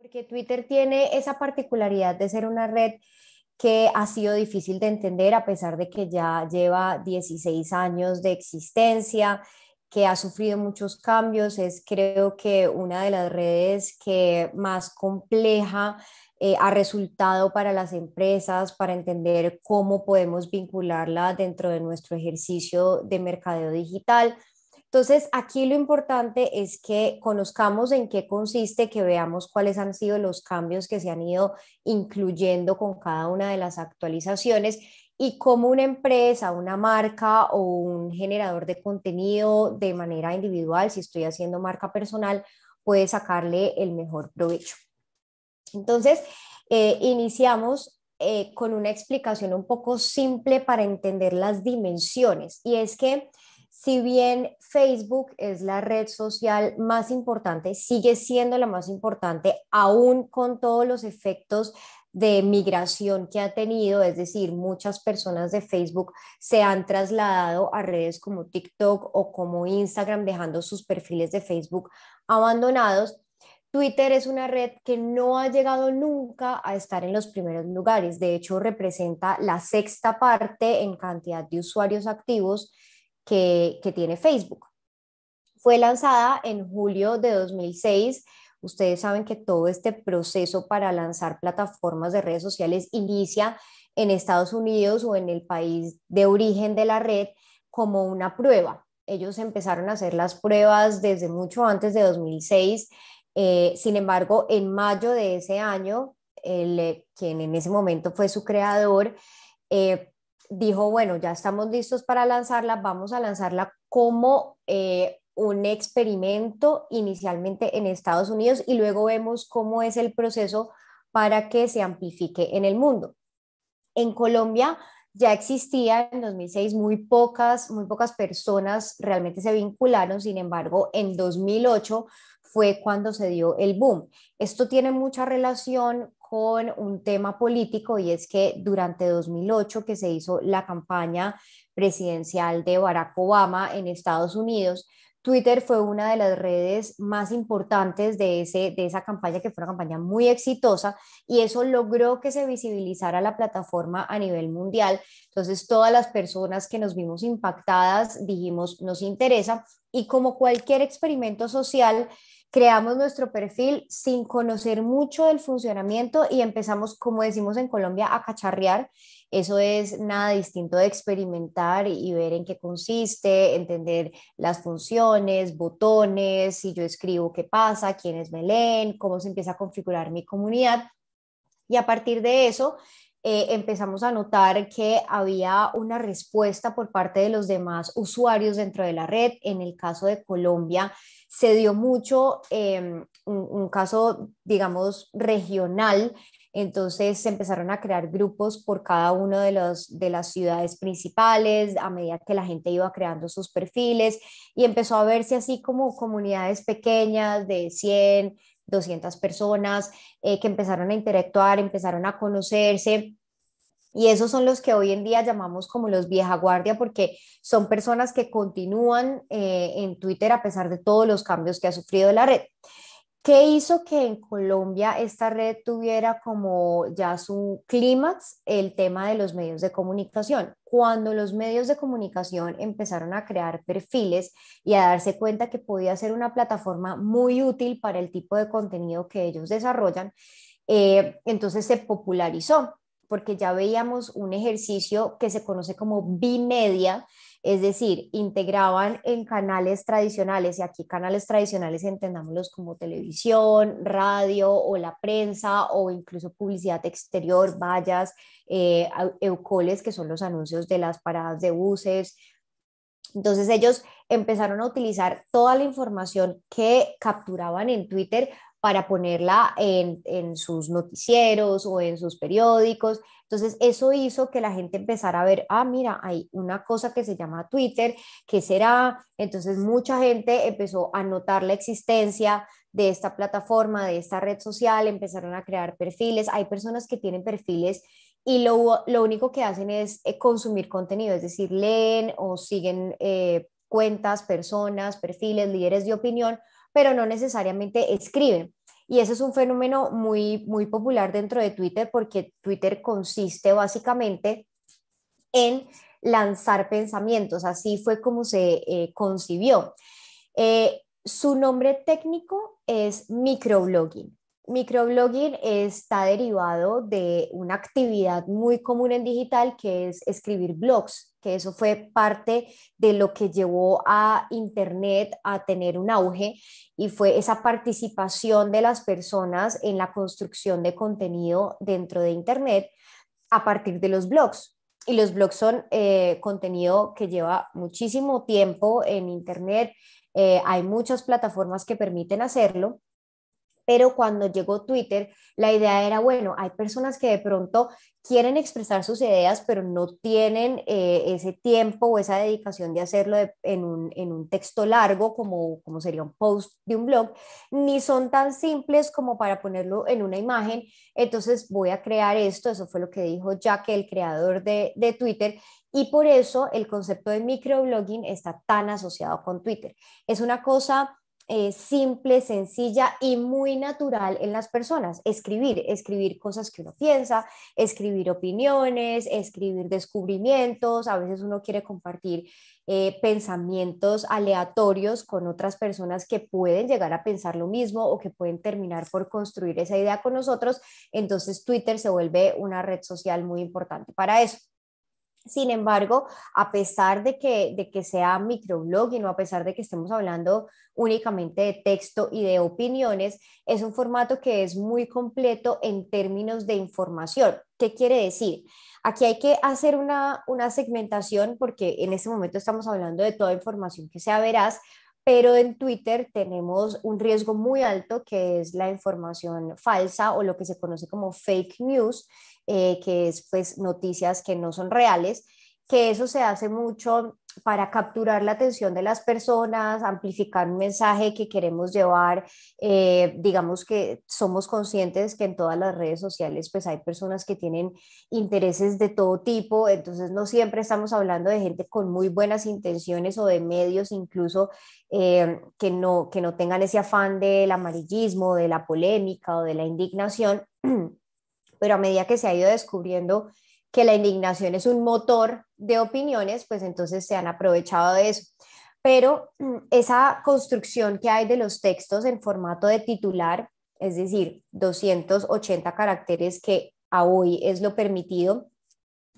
Porque Twitter tiene esa particularidad de ser una red que ha sido difícil de entender a pesar de que ya lleva 16 años de existencia, que ha sufrido muchos cambios. Es creo que una de las redes que más compleja ha resultado para las empresas para entender cómo podemos vincularla dentro de nuestro ejercicio de mercadeo digital. Entonces, aquí lo importante es que conozcamos en qué consiste, que veamos cuáles han sido los cambios que se han ido incluyendo con cada una de las actualizaciones y cómo una empresa, una marca o un generador de contenido de manera individual, si estoy haciendo marca personal, puede sacarle el mejor provecho. Entonces, iniciamos con una explicación un poco simple para entender las dimensiones, y es que si bien Facebook es la red social más importante, sigue siendo la más importante aún con todos los efectos de migración que ha tenido, es decir, muchas personas de Facebook se han trasladado a redes como TikTok o como Instagram, dejando sus perfiles de Facebook abandonados. Twitter es una red que no ha llegado nunca a estar en los primeros lugares. De hecho, representa la sexta parte en cantidad de usuarios activos que tiene Facebook. Fue lanzada en julio de 2006. Ustedes saben que todo este proceso para lanzar plataformas de redes sociales inicia en Estados Unidos o en el país de origen de la red como una prueba. Ellos empezaron a hacer las pruebas desde mucho antes de 2006. Sin embargo, en mayo de ese año, quien en ese momento fue su creador, eh, dijo, bueno, ya estamos listos para lanzarla, vamos a lanzarla como un experimento inicialmente en Estados Unidos y luego vemos cómo es el proceso para que se amplifique en el mundo. En Colombia ya existía en 2006 muy pocas personas realmente se vincularon. Sin embargo, en 2008 fue cuando se dio el boom. Esto tiene mucha relación con un tema político, y es que durante 2008 que se hizo la campaña presidencial de Barack Obama en Estados Unidos, Twitter fue una de las redes más importantes de esa campaña, que fue una campaña muy exitosa, y eso logró que se visibilizara la plataforma a nivel mundial. Entonces, todas las personas que nos vimos impactadas dijimos, nos interesa, y como cualquier experimento social, creamos nuestro perfil sin conocer mucho del funcionamiento y empezamos, como decimos en Colombia, a cacharrear. Eso es nada distinto de experimentar y ver en qué consiste, entender las funciones, botones, si yo escribo, qué pasa, quiénes me leen, cómo se empieza a configurar mi comunidad. Y a partir de eso, empezamos a notar que había una respuesta por parte de los demás usuarios dentro de la red. En el caso de Colombia, se dio mucho un caso, digamos, regional. Entonces se empezaron a crear grupos por cada una de las ciudades principales a medida que la gente iba creando sus perfiles, y empezó a verse así como comunidades pequeñas de 100, 200 personas que empezaron a interactuar, empezaron a conocerse. Y esos son los que hoy en día llamamos como los vieja guardia, porque son personas que continúan en Twitter a pesar de todos los cambios que ha sufrido la red. ¿Qué hizo que en Colombia esta red tuviera como ya su clímax? El tema de los medios de comunicación. Cuando los medios de comunicación empezaron a crear perfiles y a darse cuenta que podía ser una plataforma muy útil para el tipo de contenido que ellos desarrollan, entonces se popularizó, porque ya veíamos un ejercicio que se conoce como bimedia, es decir, integraban en canales tradicionales, y aquí canales tradicionales entendámoslos como televisión, radio o la prensa o incluso publicidad exterior, vallas, eucoles, que son los anuncios de las paradas de buses. Entonces ellos empezaron a utilizar toda la información que capturaban en Twitter para ponerla en sus noticieros o en sus periódicos. Entonces eso hizo que la gente empezara a ver, ah, mira, hay una cosa que se llama Twitter, ¿qué será? Entonces mucha gente empezó a notar la existencia de esta plataforma, de esta red social, empezaron a crear perfiles. Hay personas que tienen perfiles y lo único que hacen es consumir contenido, es decir, leen o siguen cuentas, personas, perfiles, líderes de opinión, pero no necesariamente escriben. Y ese es un fenómeno muy popular dentro de Twitter porque Twitter consiste básicamente en lanzar pensamientos. Así fue como se concibió. Su nombre técnico es microblogging. Microblogging está derivado de una actividad muy común en digital que es escribir blogs, que eso fue parte de lo que llevó a Internet a tener un auge y fue esa participación de las personas en la construcción de contenido dentro de Internet a partir de los blogs. Y los blogs son contenido que lleva muchísimo tiempo en Internet. Hay muchas plataformas que permiten hacerlo, pero cuando llegó Twitter, la idea era, bueno, hay personas que de pronto quieren expresar sus ideas, pero no tienen ese tiempo o esa dedicación de hacerlo en un texto largo, como sería un post de un blog, ni son tan simples como para ponerlo en una imagen. Entonces voy a crear esto, eso fue lo que dijo Jack, el creador de Twitter, y por eso el concepto de microblogging está tan asociado con Twitter. Es una cosa simple, sencilla y muy natural en las personas. Escribir cosas que uno piensa, escribir opiniones, escribir descubrimientos. A veces uno quiere compartir pensamientos aleatorios con otras personas que pueden llegar a pensar lo mismo o que pueden terminar por construir esa idea con nosotros. Entonces Twitter se vuelve una red social muy importante para eso. Sin embargo, a pesar de que sea microblogging o a pesar de que estemos hablando únicamente de texto y de opiniones, es un formato que es muy completo en términos de información. ¿Qué quiere decir? Aquí hay que hacer una segmentación porque en este momento estamos hablando de toda información que sea veraz, pero en Twitter tenemos un riesgo muy alto que es la información falsa o lo que se conoce como fake news, que es pues noticias que no son reales, que eso se hace mucho para capturar la atención de las personas, amplificar un mensaje que queremos llevar. Digamos que somos conscientes que en todas las redes sociales pues hay personas que tienen intereses de todo tipo, entonces no siempre estamos hablando de gente con muy buenas intenciones o de medios incluso que no tengan ese afán del amarillismo, de la polémica o de la indignación, pero a medida que se ha ido descubriendo que la indignación es un motor de opiniones, pues entonces se han aprovechado de eso. Pero esa construcción que hay de los textos en formato de titular, es decir, 280 caracteres que a hoy es lo permitido.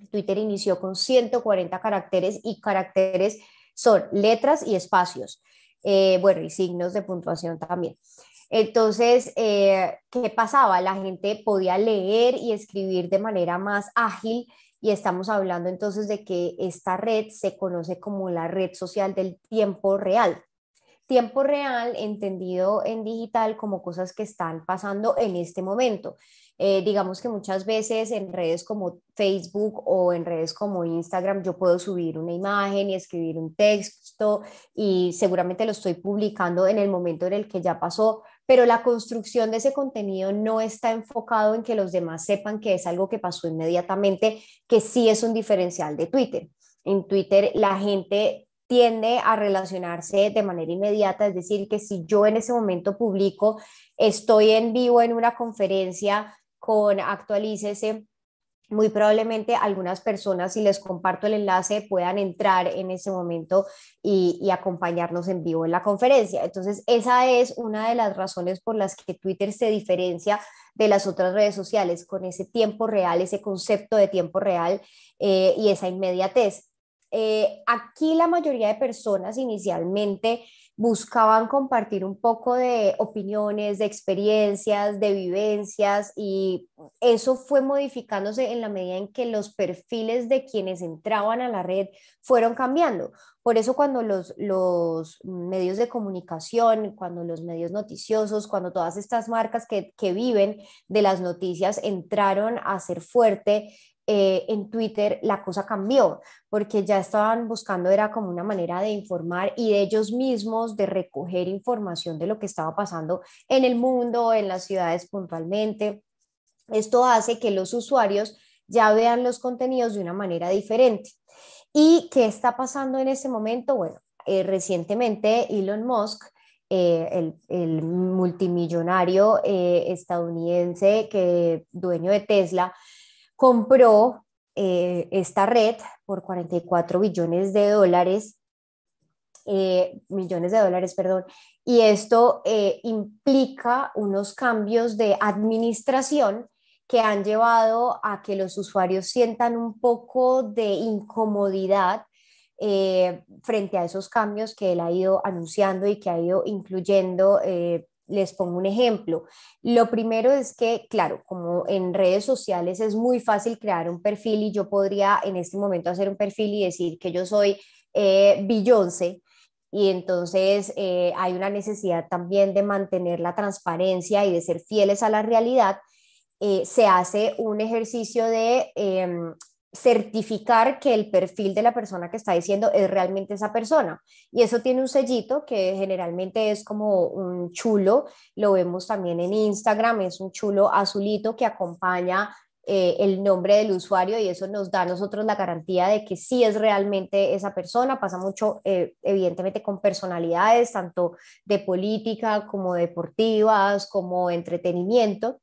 Twitter inició con 140 caracteres y caracteres son letras y espacios, bueno, y signos de puntuación también. Entonces, ¿qué pasaba? La gente podía leer y escribir de manera más ágil y estamos hablando entonces de que esta red se conoce como la red social del tiempo real. Tiempo real entendido en digital como cosas que están pasando en este momento. Digamos que muchas veces en redes como Facebook o en redes como Instagram yo puedo subir una imagen y escribir un texto y seguramente lo estoy publicando en el momento en el que ya pasó, pero la construcción de ese contenido no está enfocado en que los demás sepan que es algo que pasó inmediatamente, que sí es un diferencial de Twitter. En Twitter la gente tiende a relacionarse de manera inmediata, es decir, que si yo en ese momento publico, estoy en vivo en una conferencia con Actualícese, muy probablemente algunas personas, si les comparto el enlace, puedan entrar en ese momento y acompañarnos en vivo en la conferencia. Entonces, esa es una de las razones por las que Twitter se diferencia de las otras redes sociales, con ese tiempo real, ese concepto de tiempo real y esa inmediatez. Aquí la mayoría de personas inicialmente buscaban compartir un poco de opiniones, de experiencias, de vivencias y eso fue modificándose en la medida en que los perfiles de quienes entraban a la red fueron cambiando. Por eso cuando los medios de comunicación, cuando los medios noticiosos, cuando todas estas marcas que viven de las noticias entraron a ser fuerte, en Twitter la cosa cambió, porque ya estaban buscando, era como una manera de informar y de ellos mismos de recoger información de lo que estaba pasando en el mundo, en las ciudades puntualmente. Esto hace que los usuarios ya vean los contenidos de una manera diferente. ¿Y qué está pasando en este momento? Bueno, recientemente Elon Musk el multimillonario estadounidense que dueño de Tesla, compró esta red por 44 billones de dólares, millones de dólares, perdón, y esto implica unos cambios de administración que han llevado a que los usuarios sientan un poco de incomodidad frente a esos cambios que él ha ido anunciando y que ha ido incluyendo. Les pongo un ejemplo. Lo primero es que, claro, como en redes sociales es muy fácil crear un perfil y yo podría en este momento hacer un perfil y decir que yo soy Beyoncé, y entonces hay una necesidad también de mantener la transparencia y de ser fieles a la realidad. Se hace un ejercicio de certificar que el perfil de la persona que está diciendo es realmente esa persona. Y eso tiene un sellito que generalmente es como un chulo, lo vemos también en Instagram, es un chulo azulito que acompaña el nombre del usuario, y eso nos da a nosotros la garantía de que sí es realmente esa persona. Pasa mucho, evidentemente, con personalidades, tanto de política como deportivas, como entretenimiento.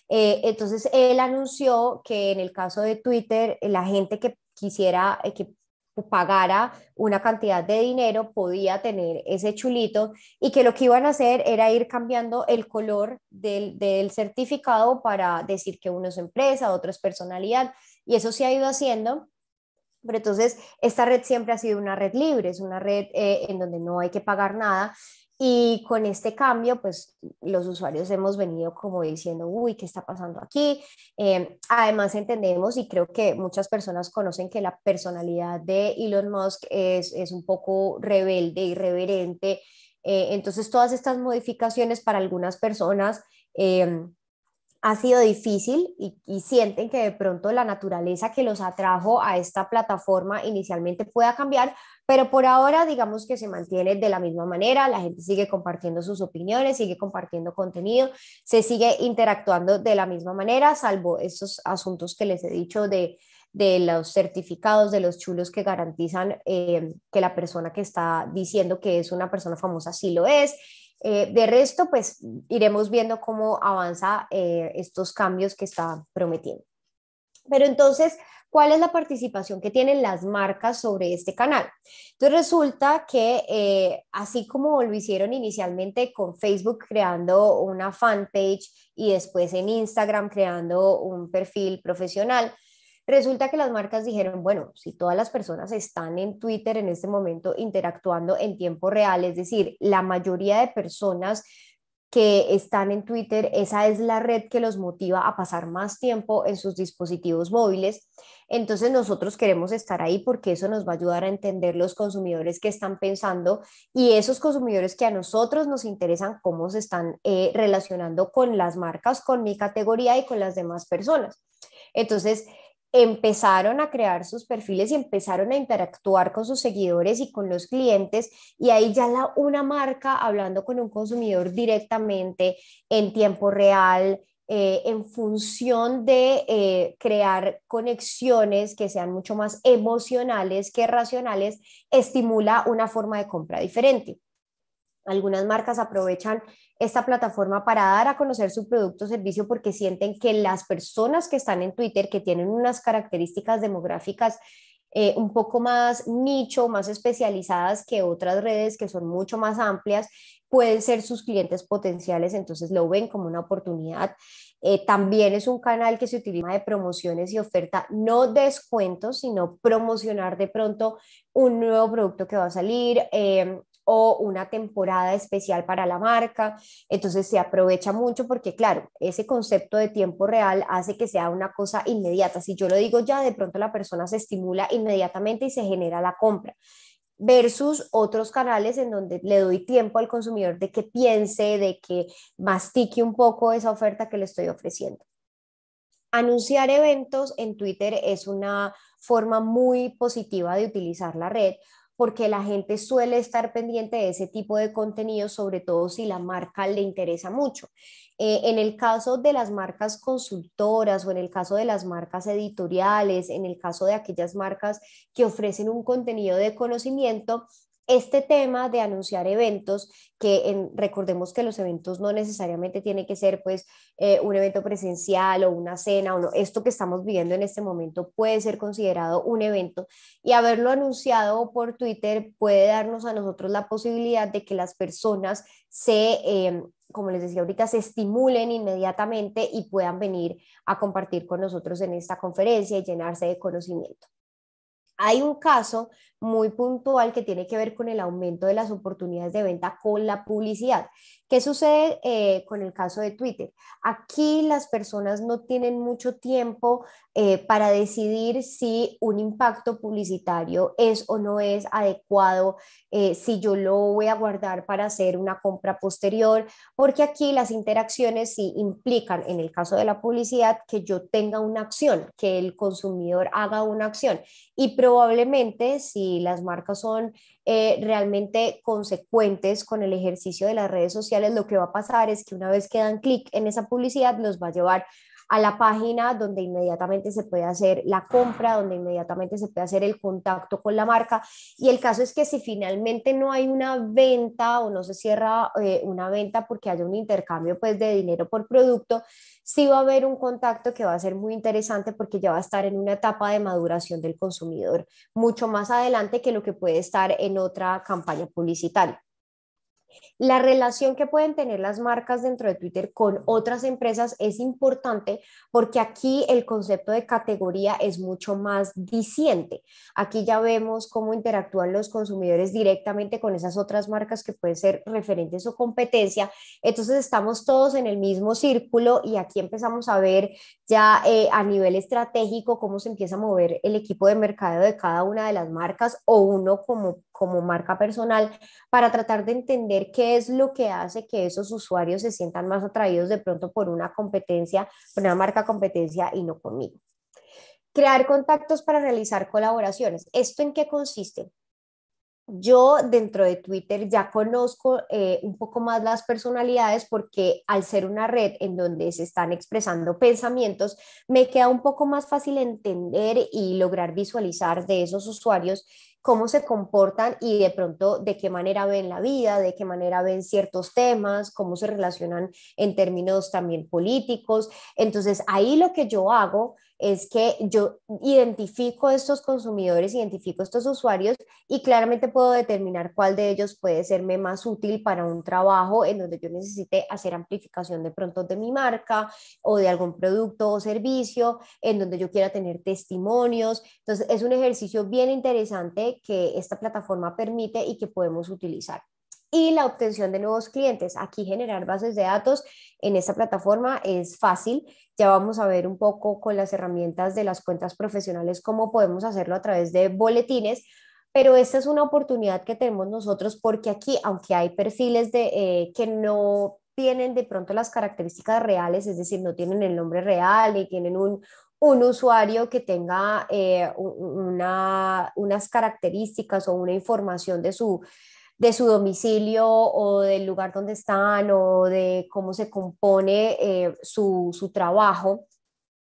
Entonces, él anunció que en el caso de Twitter, la gente que quisiera, que pagara una cantidad de dinero podía tener ese chulito, y que lo que iban a hacer era ir cambiando el color del certificado para decir que uno es empresa, otro es personalidad, y eso se ha ido haciendo. Pero entonces, esta red siempre ha sido una red libre, es una red en donde no hay que pagar nada. Y con este cambio, pues los usuarios hemos venido como diciendo, uy, ¿qué está pasando aquí? Además, entendemos y creo que muchas personas conocen que la personalidad de Elon Musk es un poco rebelde, irreverente. Entonces, todas estas modificaciones para algunas personas ha sido difícil, y sienten que de pronto la naturaleza que los atrajo a esta plataforma inicialmente pueda cambiar, pero por ahora digamos que se mantiene de la misma manera. La gente sigue compartiendo sus opiniones, sigue compartiendo contenido, se sigue interactuando de la misma manera, salvo estos asuntos que les he dicho de los certificados, de los chulos que garantizan que la persona que está diciendo que es una persona famosa sí lo es. De resto, pues iremos viendo cómo avanza estos cambios que está prometiendo. Pero entonces, ¿cuál es la participación que tienen las marcas sobre este canal? Entonces resulta que así como lo hicieron inicialmente con Facebook creando una fanpage y después en Instagram creando un perfil profesional, resulta que las marcas dijeron, bueno, si todas las personas están en Twitter en este momento interactuando en tiempo real, es decir, la mayoría de personas que están en Twitter, esa es la red que los motiva a pasar más tiempo en sus dispositivos móviles. Entonces nosotros queremos estar ahí porque eso nos va a ayudar a entender los consumidores que están pensando, y esos consumidores que a nosotros nos interesan, cómo se están relacionando con las marcas, con mi categoría y con las demás personas. Entonces, empezaron a crear sus perfiles y empezaron a interactuar con sus seguidores y con los clientes, y ahí ya una marca hablando con un consumidor directamente en tiempo real, en función de crear conexiones que sean mucho más emocionales que racionales, estimula una forma de compra diferente. Algunas marcas aprovechan esta plataforma para dar a conocer su producto o servicio porque sienten que las personas que están en Twitter, que tienen unas características demográficas un poco más nicho, más especializadas que otras redes que son mucho más amplias, pueden ser sus clientes potenciales, entonces lo ven como una oportunidad. También es un canal que se utiliza de promociones y oferta, no descuentos, sino promocionar de pronto un nuevo producto que va a salir, o una temporada especial para la marca. Entonces se aprovecha mucho porque, claro, ese concepto de tiempo real hace que sea una cosa inmediata. Si yo lo digo ya, de pronto la persona se estimula inmediatamente y se genera la compra, versus otros canales en donde le doy tiempo al consumidor de que piense, de que mastique un poco esa oferta que le estoy ofreciendo. Anunciar eventos en Twitter es una forma muy positiva de utilizar la red, porque la gente suele estar pendiente de ese tipo de contenido, sobre todo si la marca le interesa mucho. En el caso de las marcas consultoras o en el caso de las marcas editoriales, en el caso de aquellas marcas que ofrecen un contenido de conocimiento, este tema de anunciar eventos, recordemos que los eventos no necesariamente tienen que ser pues un evento presencial o una cena, o no, esto que estamos viviendo en este momento puede ser considerado un evento, y haberlo anunciado por Twitter puede darnos a nosotros la posibilidad de que las personas como les decía ahorita, se estimulen inmediatamente y puedan venir a compartir con nosotros en esta conferencia y llenarse de conocimiento. Hay un caso muy puntual que tiene que ver con el aumento de las oportunidades de venta con la publicidad. ¿Qué sucede con el caso de Twitter? Aquí las personas no tienen mucho tiempo para decidir si un impacto publicitario es o no es adecuado, si yo lo voy a guardar para hacer una compra posterior, porque aquí las interacciones sí implican, en el caso de la publicidad, que yo tenga una acción, que el consumidor haga una acción. Y probablemente si las marcas son realmente consecuentes con el ejercicio de las redes sociales, lo que va a pasar es que una vez que dan clic en esa publicidad, nos va a llevar a la página donde inmediatamente se puede hacer la compra, donde inmediatamente se puede hacer el contacto con la marca. Y el caso es que si finalmente no hay una venta o no se cierra una venta porque haya un intercambio pues de dinero por producto, sí va a haber un contacto que va a ser muy interesante porque ya va a estar en una etapa de maduración del consumidor mucho más adelante que lo que puede estar en otra campaña publicitaria. La relación que pueden tener las marcas dentro de Twitter con otras empresas es importante porque aquí el concepto de categoría es mucho más diciente. Aquí ya vemos cómo interactúan los consumidores directamente con esas otras marcas que pueden ser referentes o competencia. Entonces estamos todos en el mismo círculo y aquí empezamos a ver ya a nivel estratégico cómo se empieza a mover el equipo de mercadeo de cada una de las marcas o uno como marca personal para tratar de entender qué es lo que hace que esos usuarios se sientan más atraídos de pronto por una competencia, por una marca competencia y no conmigo. Crear contactos para realizar colaboraciones. ¿Esto en qué consiste? Yo dentro de Twitter ya conozco un poco más las personalidades porque al ser una red en donde se están expresando pensamientos, me queda un poco más fácil entender y lograr visualizar de esos usuarios cómo se comportan y de pronto de qué manera ven la vida, de qué manera ven ciertos temas, cómo se relacionan en términos también políticos. Entonces ahí lo que yo hago es que yo identifico estos consumidores, identifico estos usuarios y claramente puedo determinar cuál de ellos puede serme más útil para un trabajo en donde yo necesite hacer amplificación de pronto de mi marca o de algún producto o servicio, en donde yo quiera tener testimonios. Entonces, es un ejercicio bien interesante que esta plataforma permite y que podemos utilizar. Y la obtención de nuevos clientes. Aquí generar bases de datos en esta plataforma es fácil. Ya vamos a ver un poco con las herramientas de las cuentas profesionales cómo podemos hacerlo a través de boletines, pero esta es una oportunidad que tenemos nosotros porque aquí, aunque hay perfiles que no tienen de pronto las características reales, es decir, no tienen el nombre real y tienen un usuario que tenga unas características o una información de su domicilio o del lugar donde están o de cómo se compone su trabajo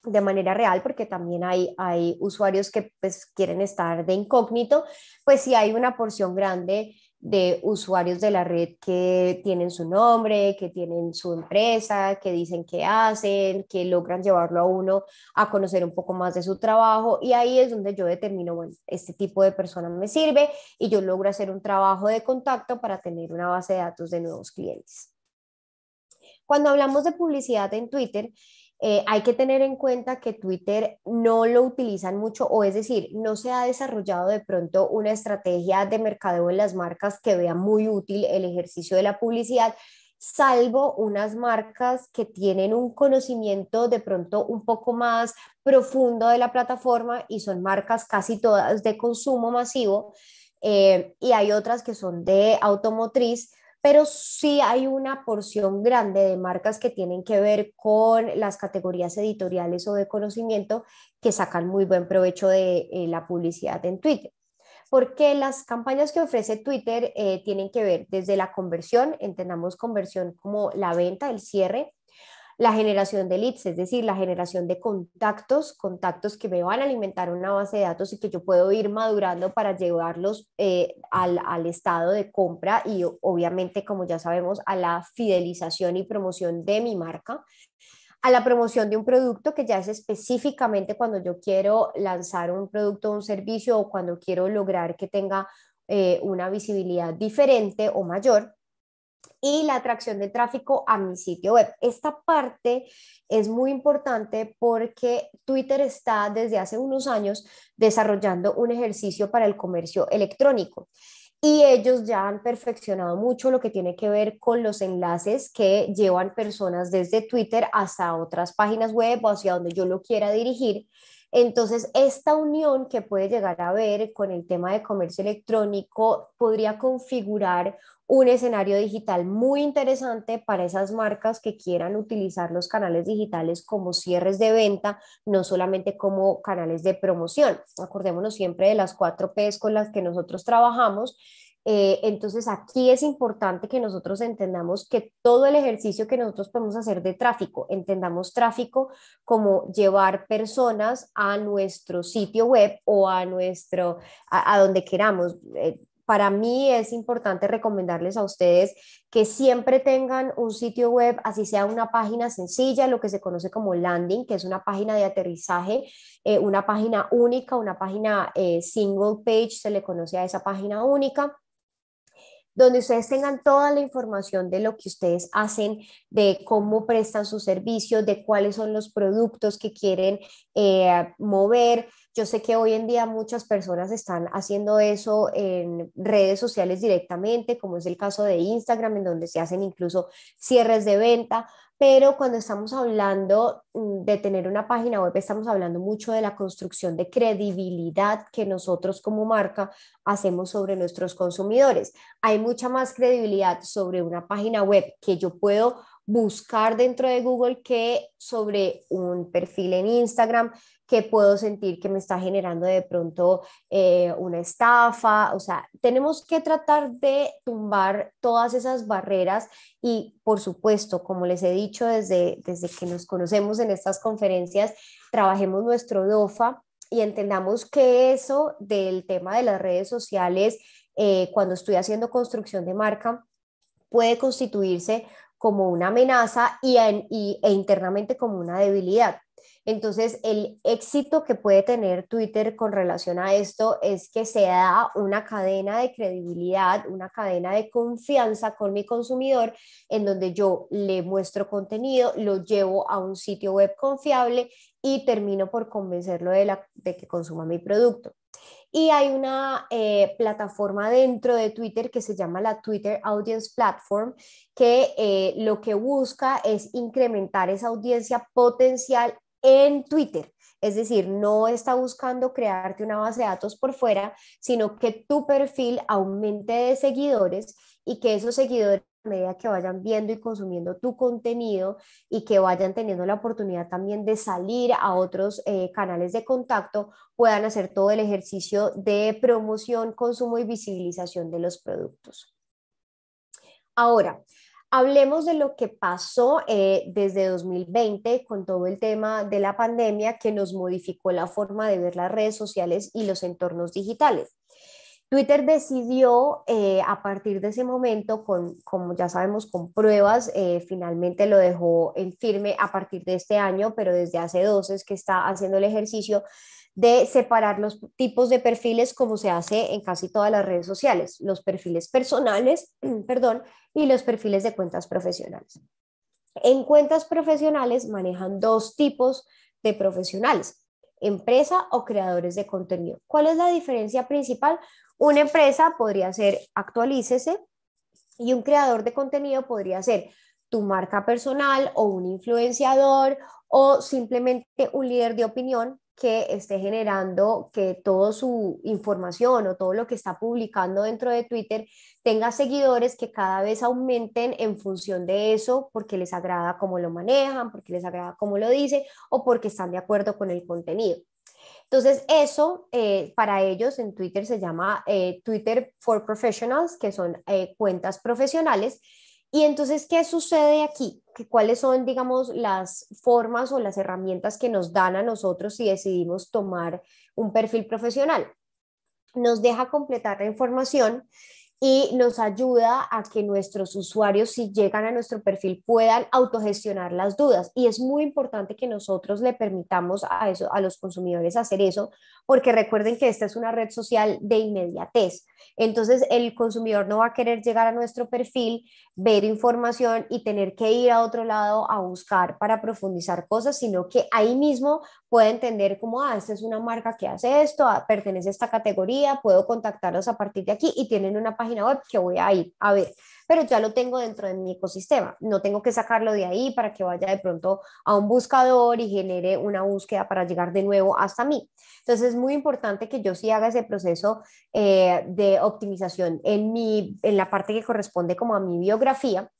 de manera real, porque también hay usuarios que pues, quieren estar de incógnito, pues sí hay una porción grande de usuarios de la red que tienen su nombre, que tienen su empresa, que dicen que hacen, que logran llevarlo a uno a conocer un poco más de su trabajo y ahí es donde yo determino, bueno, este tipo de persona me sirve y yo logro hacer un trabajo de contacto para tener una base de datos de nuevos clientes. Cuando hablamos de publicidad en Twitter, hay que tener en cuenta que Twitter no lo utilizan mucho, o es decir, no se ha desarrollado de pronto una estrategia de mercadeo en las marcas que vea muy útil el ejercicio de la publicidad, salvo unas marcas que tienen un conocimiento de pronto un poco más profundo de la plataforma y son marcas casi todas de consumo masivo, y hay otras que son de automotriz, pero sí hay una porción grande de marcas que tienen que ver con las categorías editoriales o de conocimiento que sacan muy buen provecho de la publicidad en Twitter. Porque las campañas que ofrece Twitter tienen que ver desde la conversión, entendamos conversión como la venta, el cierre, la generación de leads, es decir, la generación de contactos, contactos que me van a alimentar una base de datos y que yo puedo ir madurando para llevarlos al estado de compra y obviamente, como ya sabemos, a la fidelización y promoción de mi marca, a la promoción de un producto que ya es específicamente cuando yo quiero lanzar un producto o un servicio o cuando quiero lograr que tenga una visibilidad diferente o mayor, y la atracción de tráfico a mi sitio web. Esta parte es muy importante porque Twitter está desde hace unos años desarrollando un ejercicio para el comercio electrónico. Y ellos ya han perfeccionado mucho lo que tiene que ver con los enlaces que llevan personas desde Twitter hasta otras páginas web o hacia donde yo lo quiera dirigir. Entonces, esta unión que puede llegar a ver con el tema de comercio electrónico podría configurar un escenario digital muy interesante para esas marcas que quieran utilizar los canales digitales como cierres de venta, no solamente como canales de promoción. Acordémonos siempre de las 4 Ps con las que nosotros trabajamos. Entonces aquí es importante que nosotros entendamos que todo el ejercicio que nosotros podemos hacer de tráfico, entendamos tráfico como llevar personas a nuestro sitio web o a donde queramos. Para mí es importante recomendarles a ustedes que siempre tengan un sitio web, así sea una página sencilla, lo que se conoce como landing, que es una página de aterrizaje, una página única, una página single page, se le conoce a esa página única, donde ustedes tengan toda la información de lo que ustedes hacen, de cómo prestan sus servicios, de cuáles son los productos que quieren mover. Yo sé que hoy en día muchas personas están haciendo eso en redes sociales directamente, como es el caso de Instagram, en donde se hacen incluso cierres de venta, pero cuando estamos hablando de tener una página web, estamos hablando mucho de la construcción de credibilidad que nosotros como marca hacemos sobre nuestros consumidores. Hay mucha más credibilidad sobre una página web que yo puedo buscar dentro de Google que sobre un perfil en Instagram que puedo sentir que me está generando de pronto una estafa. O sea, tenemos que tratar de tumbar todas esas barreras y, por supuesto, como les he dicho desde que nos conocemos en estas conferencias, trabajemos nuestro DOFA y entendamos que eso del tema de las redes sociales, cuando estoy haciendo construcción de marca, puede constituirse como una amenaza e internamente como una debilidad. Entonces, el éxito que puede tener Twitter con relación a esto es que se da una cadena de credibilidad, una cadena de confianza con mi consumidor, en donde yo le muestro contenido, lo llevo a un sitio web confiable y termino por convencerlo de que consuma mi producto. Y hay una plataforma dentro de Twitter que se llama la Twitter Audience Platform, que lo que busca es incrementar esa audiencia potencial en Twitter. Es decir, no está buscando crearte una base de datos por fuera, sino que tu perfil aumente de seguidores y que esos seguidores, a medida que vayan viendo y consumiendo tu contenido y que vayan teniendo la oportunidad también de salir a otros canales de contacto, puedan hacer todo el ejercicio de promoción, consumo y visibilización de los productos. Ahora, hablemos de lo que pasó desde 2020 con todo el tema de la pandemia que nos modificó la forma de ver las redes sociales y los entornos digitales. Twitter decidió a partir de ese momento, como ya sabemos, con pruebas, finalmente lo dejó en firme a partir de este año, pero desde hace 2 es que está haciendo el ejercicio de separar los tipos de perfiles como se hace en casi todas las redes sociales, los perfiles personales, perdón, y los perfiles de cuentas profesionales. En cuentas profesionales manejan 2 tipos de profesionales, empresa o creadores de contenido. ¿Cuál es la diferencia principal? Una empresa podría ser Actualícese y un creador de contenido podría ser tu marca personal o un influenciador o simplemente un líder de opinión que esté generando que toda su información o todo lo que está publicando dentro de Twitter tenga seguidores que cada vez aumenten en función de eso, porque les agrada cómo lo manejan, porque les agrada cómo lo dice o porque están de acuerdo con el contenido. Entonces, eso para ellos en Twitter se llama Twitter for Professionals, que son cuentas profesionales. Y entonces, ¿qué sucede aquí? ¿Cuáles son, digamos, las formas o las herramientas que nos dan a nosotros si decidimos tomar un perfil profesional? Nos deja completar la información y nos ayuda a que nuestros usuarios, si llegan a nuestro perfil, puedan autogestionar las dudas. Y es muy importante que nosotros le permitamos a eso, a los consumidores hacer eso, porque recuerden que esta es una red social de inmediatez. Entonces, el consumidor no va a querer llegar a nuestro perfil, ver información y tener que ir a otro lado a buscar para profundizar cosas, sino que ahí mismo puede entender como, esta es una marca que hace esto, pertenece a esta categoría, puedo contactarlos a partir de aquí y tienen una página web que voy a ir a ver, pero ya lo tengo dentro de mi ecosistema, no tengo que sacarlo de ahí para que vaya de pronto a un buscador y genere una búsqueda para llegar de nuevo hasta mí. Entonces es muy importante que yo sí haga ese proceso de optimización en la parte que corresponde como a mi biografía,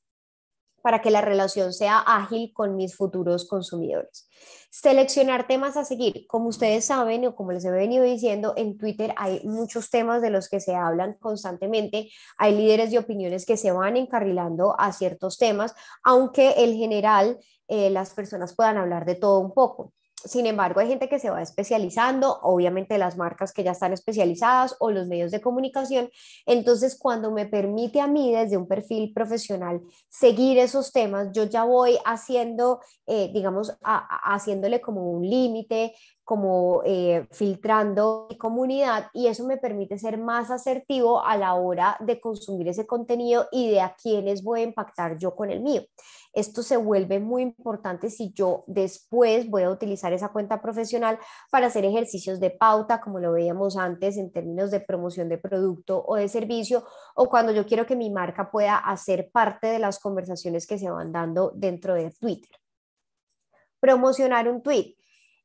para que la relación sea ágil con mis futuros consumidores. Seleccionar temas a seguir. Como ustedes saben o como les he venido diciendo, en Twitter hay muchos temas de los que se hablan constantemente. Hay líderes de opiniones que se van encarrilando a ciertos temas, aunque en general las personas puedan hablar de todo un poco. Sin embargo, hay gente que se va especializando, obviamente las marcas que ya están especializadas o los medios de comunicación. Entonces, cuando me permite a mí desde un perfil profesional seguir esos temas, yo ya voy haciendo, digamos, haciéndole como un límite, como filtrando mi comunidad, y eso me permite ser más asertivo a la hora de consumir ese contenido y de a quiénes voy a impactar yo con el mío. Esto se vuelve muy importante si yo después voy a utilizar esa cuenta profesional para hacer ejercicios de pauta, como lo veíamos antes en términos de promoción de producto o de servicio, o cuando yo quiero que mi marca pueda hacer parte de las conversaciones que se van dando dentro de Twitter. Promocionar un tweet.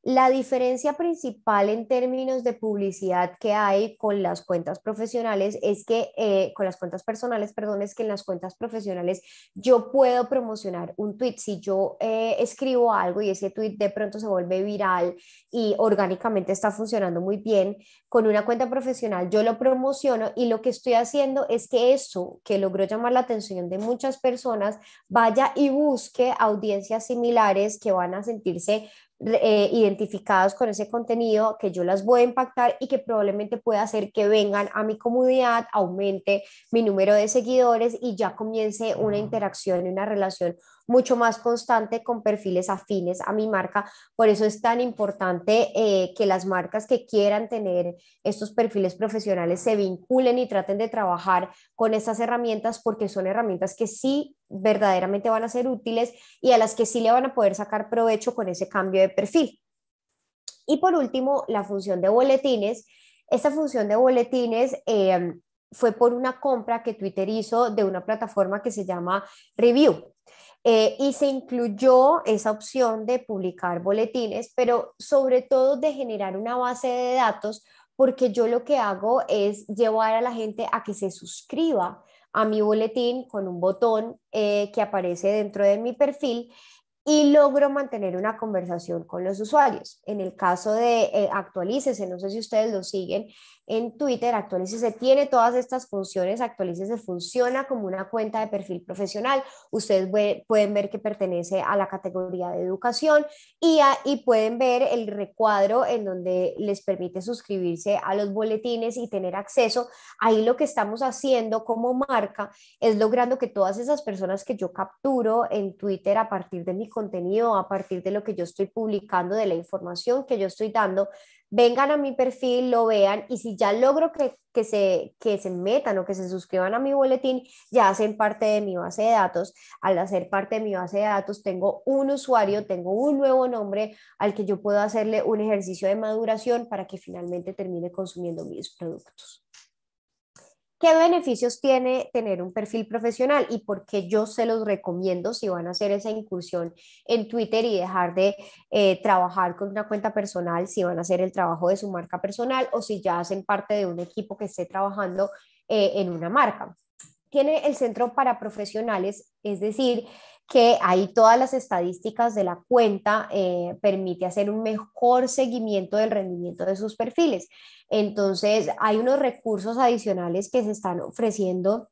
La diferencia principal en términos de publicidad que hay con las cuentas profesionales es que, con las cuentas personales, perdón, es que en las cuentas profesionales yo puedo promocionar un tweet. Si yo escribo algo y ese tweet de pronto se vuelve viral y orgánicamente está funcionando muy bien, con una cuenta profesional yo lo promociono y lo que estoy haciendo es que eso que logró llamar la atención de muchas personas vaya y busque audiencias similares que van a sentirse identificados con ese contenido, que yo las voy a impactar y que probablemente pueda hacer que vengan a mi comunidad, aumente mi número de seguidores y ya comience una interacción y una relación mucho más constante con perfiles afines a mi marca. Por eso es tan importante que las marcas que quieran tener estos perfiles profesionales se vinculen y traten de trabajar con estas herramientas, porque son herramientas que sí verdaderamente van a ser útiles y a las que sí le van a poder sacar provecho con ese cambio de perfil. Y por último, la función de boletines. Esta función de boletines fue por una compra que Twitter hizo de una plataforma que se llama Review. Y se incluyó esa opción de publicar boletines, pero sobre todo de generar una base de datos, porque yo lo que hago es llevar a la gente a que se suscriba a mi boletín con un botón que aparece dentro de mi perfil, y logro mantener una conversación con los usuarios. En el caso de Actualícese, no sé si ustedes lo siguen en Twitter, Actualícese tiene todas estas funciones. Actualícese funciona como una cuenta de perfil profesional. Ustedes pueden ver que pertenece a la categoría de educación y pueden ver el recuadro en donde les permite suscribirse a los boletines y tener acceso. Ahí lo que estamos haciendo como marca es logrando que todas esas personas que yo capturo en Twitter a partir de mi contenido, a partir de lo que yo estoy publicando, de la información que yo estoy dando, vengan a mi perfil, lo vean, y si ya logro que se metan o que se suscriban a mi boletín, ya hacen parte de mi base de datos. Al hacer parte de mi base de datos, tengo un usuario, tengo un nuevo nombre al que yo puedo hacerle un ejercicio de maduración para que finalmente termine consumiendo mis productos. ¿Qué beneficios tiene tener un perfil profesional y por qué yo se los recomiendo si van a hacer esa incursión en Twitter y dejar de trabajar con una cuenta personal, si van a hacer el trabajo de su marca personal o si ya hacen parte de un equipo que esté trabajando en una marca? Tiene el centro para profesionales, es decir, que ahí todas las estadísticas de la cuenta permite hacer un mejor seguimiento del rendimiento de sus perfiles. Entonces, hay unos recursos adicionales que se están ofreciendo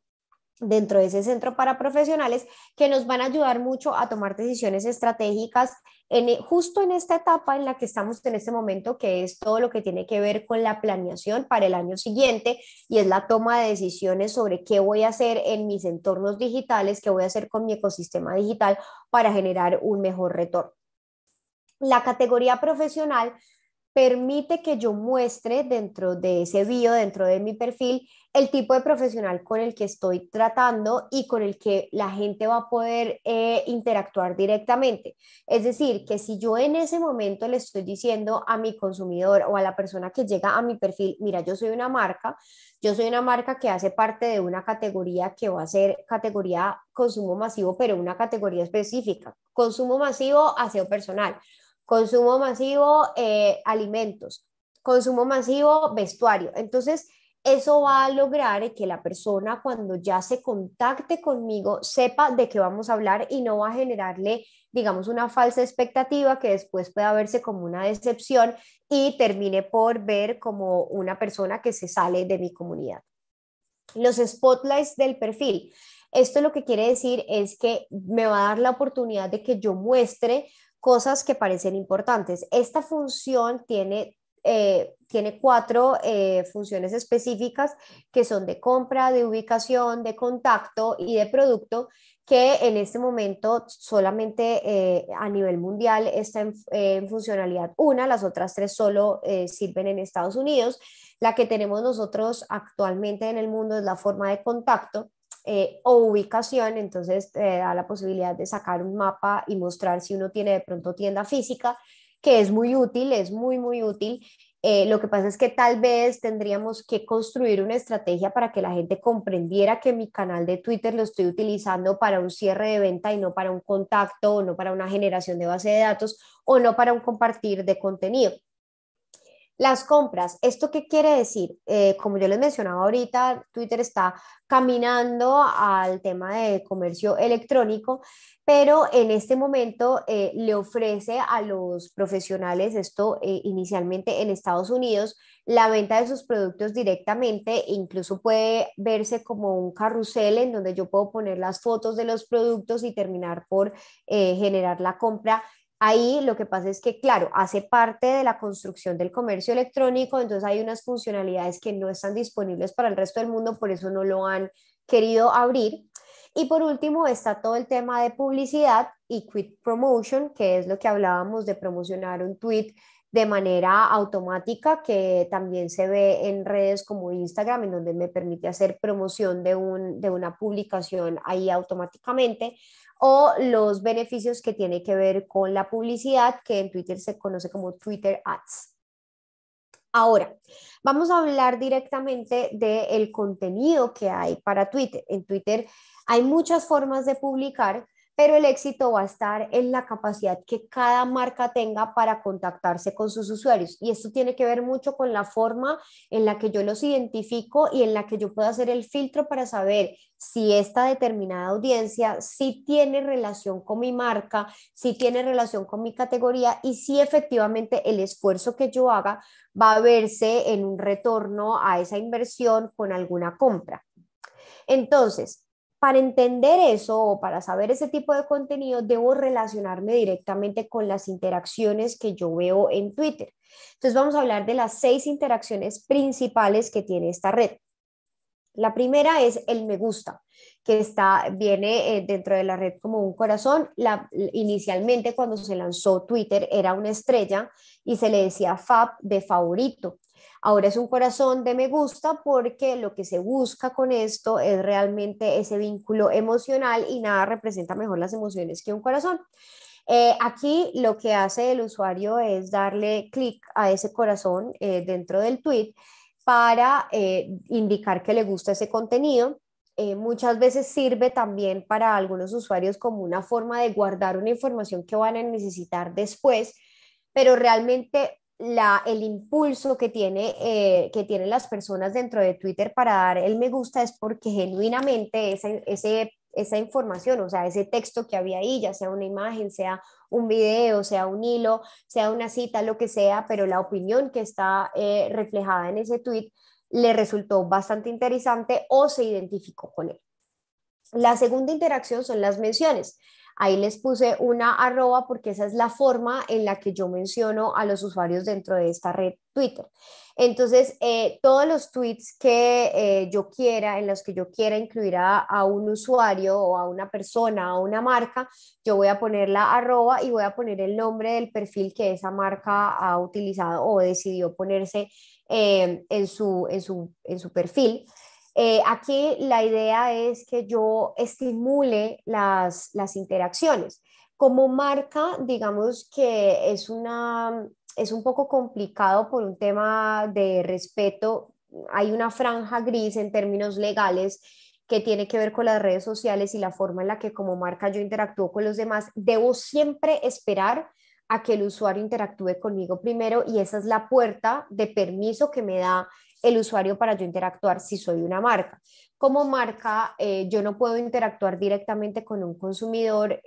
dentro de ese centro para profesionales que nos van a ayudar mucho a tomar decisiones estratégicas justo en esta etapa en la que estamos en este momento, que es todo lo que tiene que ver con la planeación para el año siguiente y es la toma de decisiones sobre qué voy a hacer en mis entornos digitales, qué voy a hacer con mi ecosistema digital para generar un mejor retorno. La categoría profesional permite que yo muestre dentro de ese bio, dentro de mi perfil, el tipo de profesional con el que estoy tratando y con el que la gente va a poder interactuar directamente. Es decir, que si yo en ese momento le estoy diciendo a mi consumidor o a la persona que llega a mi perfil, mira, yo soy una marca que hace parte de una categoría que va a ser categoría consumo masivo, pero una categoría específica, consumo masivo, aseo personal. Consumo masivo, alimentos, consumo masivo, vestuario. Entonces, eso va a lograr que la persona cuando ya se contacte conmigo sepa de qué vamos a hablar y no va a generarle, digamos, una falsa expectativa que después pueda verse como una decepción y termine por ver como una persona que se sale de mi comunidad. Los spotlights del perfil. Esto lo que quiere decir es que me va a dar la oportunidad de que yo muestre cosas que parecen importantes. Esta función tiene cuatro funciones específicas que son de compra, de ubicación, de contacto y de producto, que en este momento solamente a nivel mundial está en funcionalidad una, las otras tres solo sirven en Estados Unidos. La que tenemos nosotros actualmente en el mundo es la forma de contacto o ubicación, entonces da la posibilidad de sacar un mapa y mostrar si uno tiene de pronto tienda física, que es muy útil, es muy, muy útil. Lo que pasa es que tal vez tendríamos que construir una estrategia para que la gente comprendiera que mi canal de Twitter lo estoy utilizando para un cierre de venta y no para un contacto o no para una generación de base de datos o no para un compartir de contenido. Las compras, ¿esto qué quiere decir? Como yo les mencionaba ahorita, Twitter está caminando al tema de comercio electrónico, pero en este momento le ofrece a los profesionales, esto inicialmente en Estados Unidos, la venta de sus productos directamente, incluso puede verse como un carrusel en donde yo puedo poner las fotos de los productos y terminar por generar la compra. Ahí lo que pasa es que, claro, hace parte de la construcción del comercio electrónico, entonces hay unas funcionalidades que no están disponibles para el resto del mundo, por eso no lo han querido abrir. Y por último está todo el tema de publicidad y tweet promotion, que es lo que hablábamos de promocionar un tweet de manera automática, que también se ve en redes como Instagram, en donde me permite hacer promoción de una publicación ahí automáticamente, o los beneficios que tiene que ver con la publicidad, que en Twitter se conoce como Twitter Ads. Ahora, vamos a hablar directamente del contenido que hay para Twitter. En Twitter hay muchas formas de publicar, pero el éxito va a estar en la capacidad que cada marca tenga para contactarse con sus usuarios. Y esto tiene que ver mucho con la forma en la que yo los identifico y en la que yo puedo hacer el filtro para saber si esta determinada audiencia sí tiene relación con mi marca, si tiene relación con mi categoría y si efectivamente el esfuerzo que yo haga va a verse en un retorno a esa inversión con alguna compra. Entonces, para entender eso o para saber ese tipo de contenido, debo relacionarme directamente con las interacciones que yo veo en Twitter. Entonces, vamos a hablar de las 6 interacciones principales que tiene esta red. La primera es el me gusta, que viene dentro de la red como un corazón. Inicialmente cuando se lanzó Twitter era una estrella y se le decía fab de favorito. Ahora es un corazón de me gusta porque lo que se busca con esto es realmente ese vínculo emocional y nada representa mejor las emociones que un corazón. Aquí lo que hace el usuario es darle clic a ese corazón dentro del tweet para indicar que le gusta ese contenido. Muchas veces sirve también para algunos usuarios como una forma de guardar una información que van a necesitar después, pero realmente el impulso que tienen las personas dentro de Twitter para dar el me gusta es porque genuinamente esa información, o sea, ese texto que había ahí, ya sea una imagen, sea un video, sea un hilo, sea una cita, lo que sea, pero la opinión que está reflejada en ese tweet le resultó bastante interesante o se identificó con él. La segunda interacción son las menciones. Ahí les puse una arroba porque esa es la forma en la que yo menciono a los usuarios dentro de esta red Twitter. Entonces, todos los tweets que yo quiera, en los que yo quiera incluir a un usuario o a una persona o una marca, yo voy a poner la arroba y voy a poner el nombre del perfil que esa marca ha utilizado o decidió ponerse en su perfil. Aquí la idea es que yo estimule las interacciones. Como marca, digamos que es un poco complicado por un tema de respeto. Hay una franja gris en términos legales que tiene que ver con las redes sociales y la forma en la que como marca yo interactúo con los demás. Debo siempre esperar a que el usuario interactúe conmigo primero y esa es la puerta de permiso que me da el usuario para yo interactuar si soy una marca. Como marca, yo no puedo interactuar directamente con un consumidor,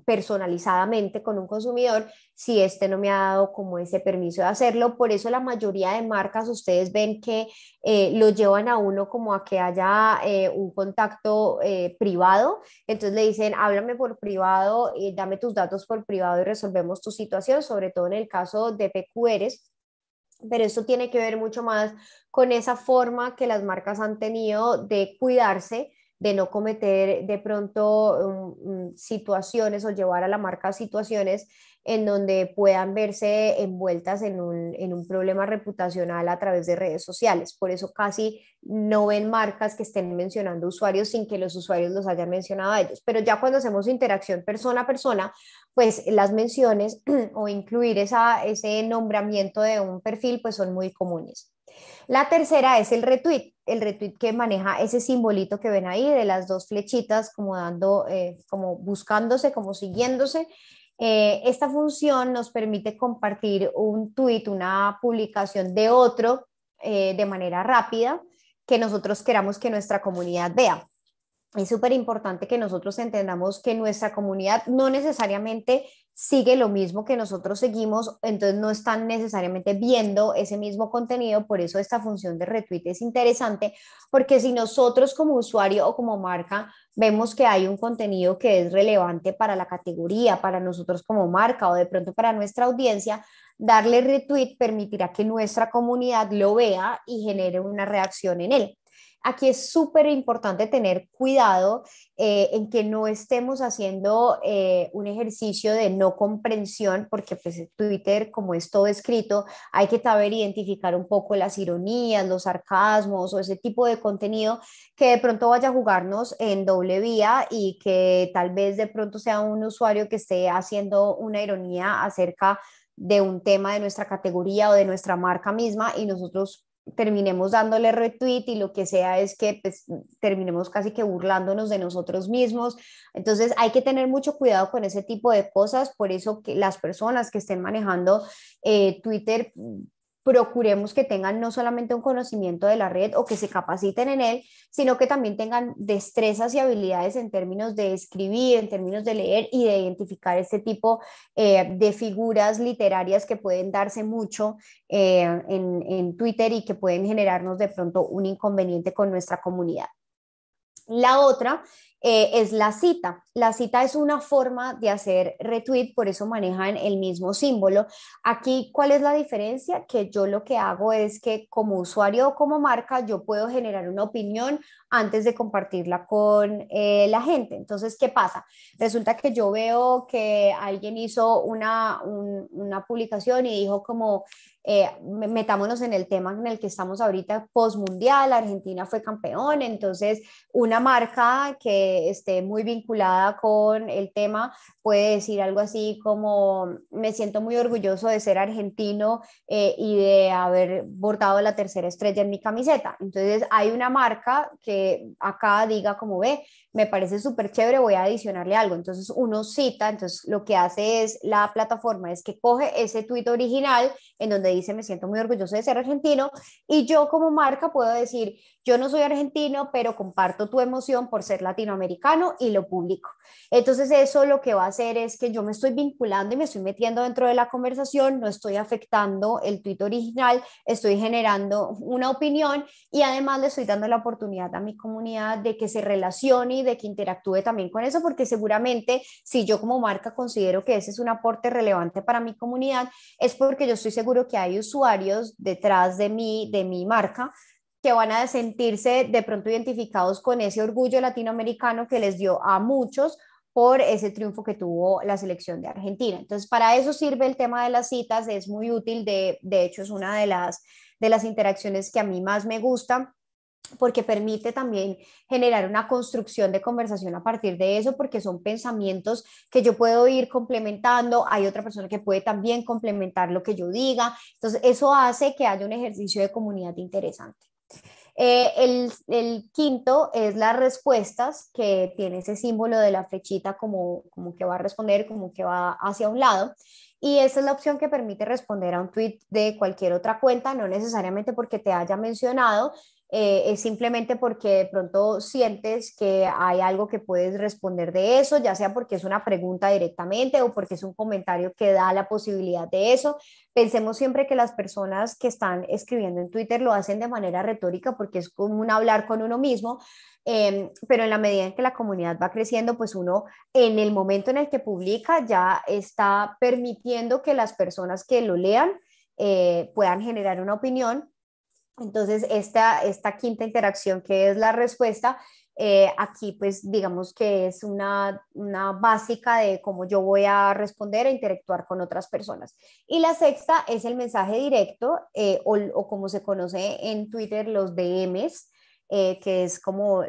personalizadamente con un consumidor, si este no me ha dado como ese permiso de hacerlo. Por eso la mayoría de marcas, ustedes ven que lo llevan a uno como a que haya un contacto privado. Entonces le dicen, háblame por privado, dame tus datos por privado y resolvemos tu situación, sobre todo en el caso de PQRs, pero esto tiene que ver mucho más con esa forma que las marcas han tenido de cuidarse, de no cometer de pronto situaciones o llevar a la marca a situaciones en donde puedan verse envueltas en un problema reputacional a través de redes sociales. Por eso casi no ven marcas que estén mencionando usuarios sin que los usuarios los hayan mencionado a ellos. Pero ya cuando hacemos interacción persona a persona, pues las menciones o incluir ese nombramiento de un perfil, pues son muy comunes. La tercera es el retweet que maneja ese simbolito que ven ahí de las dos flechitas como dando, como buscándose, como siguiéndose. Esta función nos permite compartir un tweet, una publicación de otro de manera rápida que nosotros queramos que nuestra comunidad vea. Es súper importante que nosotros entendamos que nuestra comunidad no necesariamente sigue lo mismo que nosotros seguimos, entonces no están necesariamente viendo ese mismo contenido, por eso esta función de retweet es interesante, porque si nosotros como usuario o como marca vemos que hay un contenido que es relevante para la categoría, para nosotros como marca o de pronto para nuestra audiencia, darle retweet permitirá que nuestra comunidad lo vea y genere una reacción en él. Aquí es súper importante tener cuidado en que no estemos haciendo un ejercicio de no comprensión, porque pues Twitter, como es todo escrito, hay que saber identificar un poco las ironías, los sarcasmos o ese tipo de contenido que de pronto vaya a jugarnos en doble vía y que tal vez de pronto sea un usuario que esté haciendo una ironía acerca de un tema de nuestra categoría o de nuestra marca misma y nosotros terminemos dándole retweet y lo que sea es que pues, terminemos casi que burlándonos de nosotros mismos. Entonces hay que tener mucho cuidado con ese tipo de cosas, por eso que las personas que estén manejando Twitter procuremos que tengan no solamente un conocimiento de la red o que se capaciten en él, sino que también tengan destrezas y habilidades en términos de escribir, en términos de leer y de identificar este tipo de figuras literarias que pueden darse mucho en Twitter y que pueden generarnos de pronto un inconveniente con nuestra comunidad. La otra es la cita. La cita es una forma de hacer retweet, por eso manejan el mismo símbolo. Aquí, ¿cuál es la diferencia? Que yo lo que hago es que como usuario o como marca, yo puedo generar una opinión antes de compartirla con la gente. Entonces, ¿qué pasa? Resulta que yo veo que alguien hizo una publicación y dijo como metámonos en el tema en el que estamos ahorita, postmundial, Argentina fue campeón, entonces una marca que esté muy vinculada con el tema puede decir algo así como, me siento muy orgulloso de ser argentino y de haber bordado la tercera estrella en mi camiseta. Entonces hay una marca que acá diga como ve, me parece súper chévere, voy a adicionarle algo. Entonces uno cita, entonces lo que hace es la plataforma es que coge ese tuit original en donde dice me siento muy orgulloso de ser argentino y yo como marca puedo decir yo no soy argentino, pero comparto tu emoción por ser latinoamericano y lo publico. Entonces eso lo que va a hacer es que yo me estoy vinculando y me estoy metiendo dentro de la conversación, no estoy afectando el tuit original, estoy generando una opinión y además le estoy dando la oportunidad a mi comunidad, de que se relacione y de que interactúe también con eso, porque seguramente si yo como marca considero que ese es un aporte relevante para mi comunidad, es porque yo estoy seguro que hay usuarios detrás de mi marca, que van a sentirse de pronto identificados con ese orgullo latinoamericano que les dio a muchos por ese triunfo que tuvo la selección de Argentina. Entonces, para eso sirve el tema de las citas, es muy útil, de hecho es una de las interacciones que a mí más me gusta, porque permite también generar una construcción de conversación a partir de eso, porque son pensamientos que yo puedo ir complementando, hay otra persona que puede también complementar lo que yo diga, entonces eso hace que haya un ejercicio de comunidad interesante. El quinto es las respuestas, que tiene ese símbolo de la flechita como que va a responder, como que va hacia un lado. Y esa es la opción que permite responder a un tweet de cualquier otra cuenta, no necesariamente porque te haya mencionado, es simplemente porque de pronto sientes que hay algo que puedes responder de eso, ya sea porque es una pregunta directamente o porque es un comentario que da la posibilidad de eso. Pensemos siempre que las personas que están escribiendo en Twitter lo hacen de manera retórica porque es como un hablar con uno mismo, pero en la medida en que la comunidad va creciendo, pues uno en el momento en el que publica ya está permitiendo que las personas que lo lean puedan generar una opinión. Entonces, esta quinta interacción que es la respuesta, aquí pues digamos que es una básica de cómo yo voy a responder e interactuar con otras personas. Y la sexta es el mensaje directo, o como se conoce en Twitter, los DMs, que es como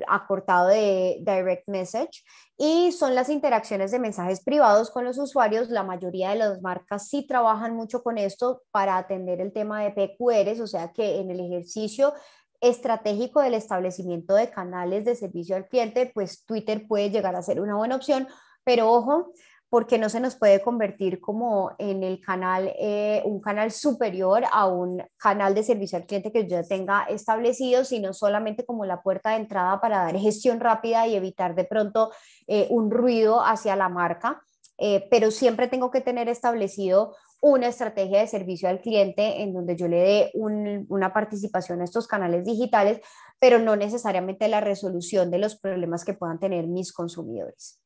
acortado de Direct Message, y son las interacciones de mensajes privados con los usuarios. La mayoría de las marcas sí trabajan mucho con esto para atender el tema de PQRs, o sea que en el ejercicio estratégico del establecimiento de canales de servicio al cliente, pues Twitter puede llegar a ser una buena opción, pero ojo, porque no se nos puede convertir como en el canal, un canal superior a un canal de servicio al cliente que yo ya tenga establecido, sino solamente como la puerta de entrada para dar gestión rápida y evitar de pronto un ruido hacia la marca, pero siempre tengo que tener establecido una estrategia de servicio al cliente en donde yo le dé una participación a estos canales digitales, pero no necesariamente la resolución de los problemas que puedan tener mis consumidores.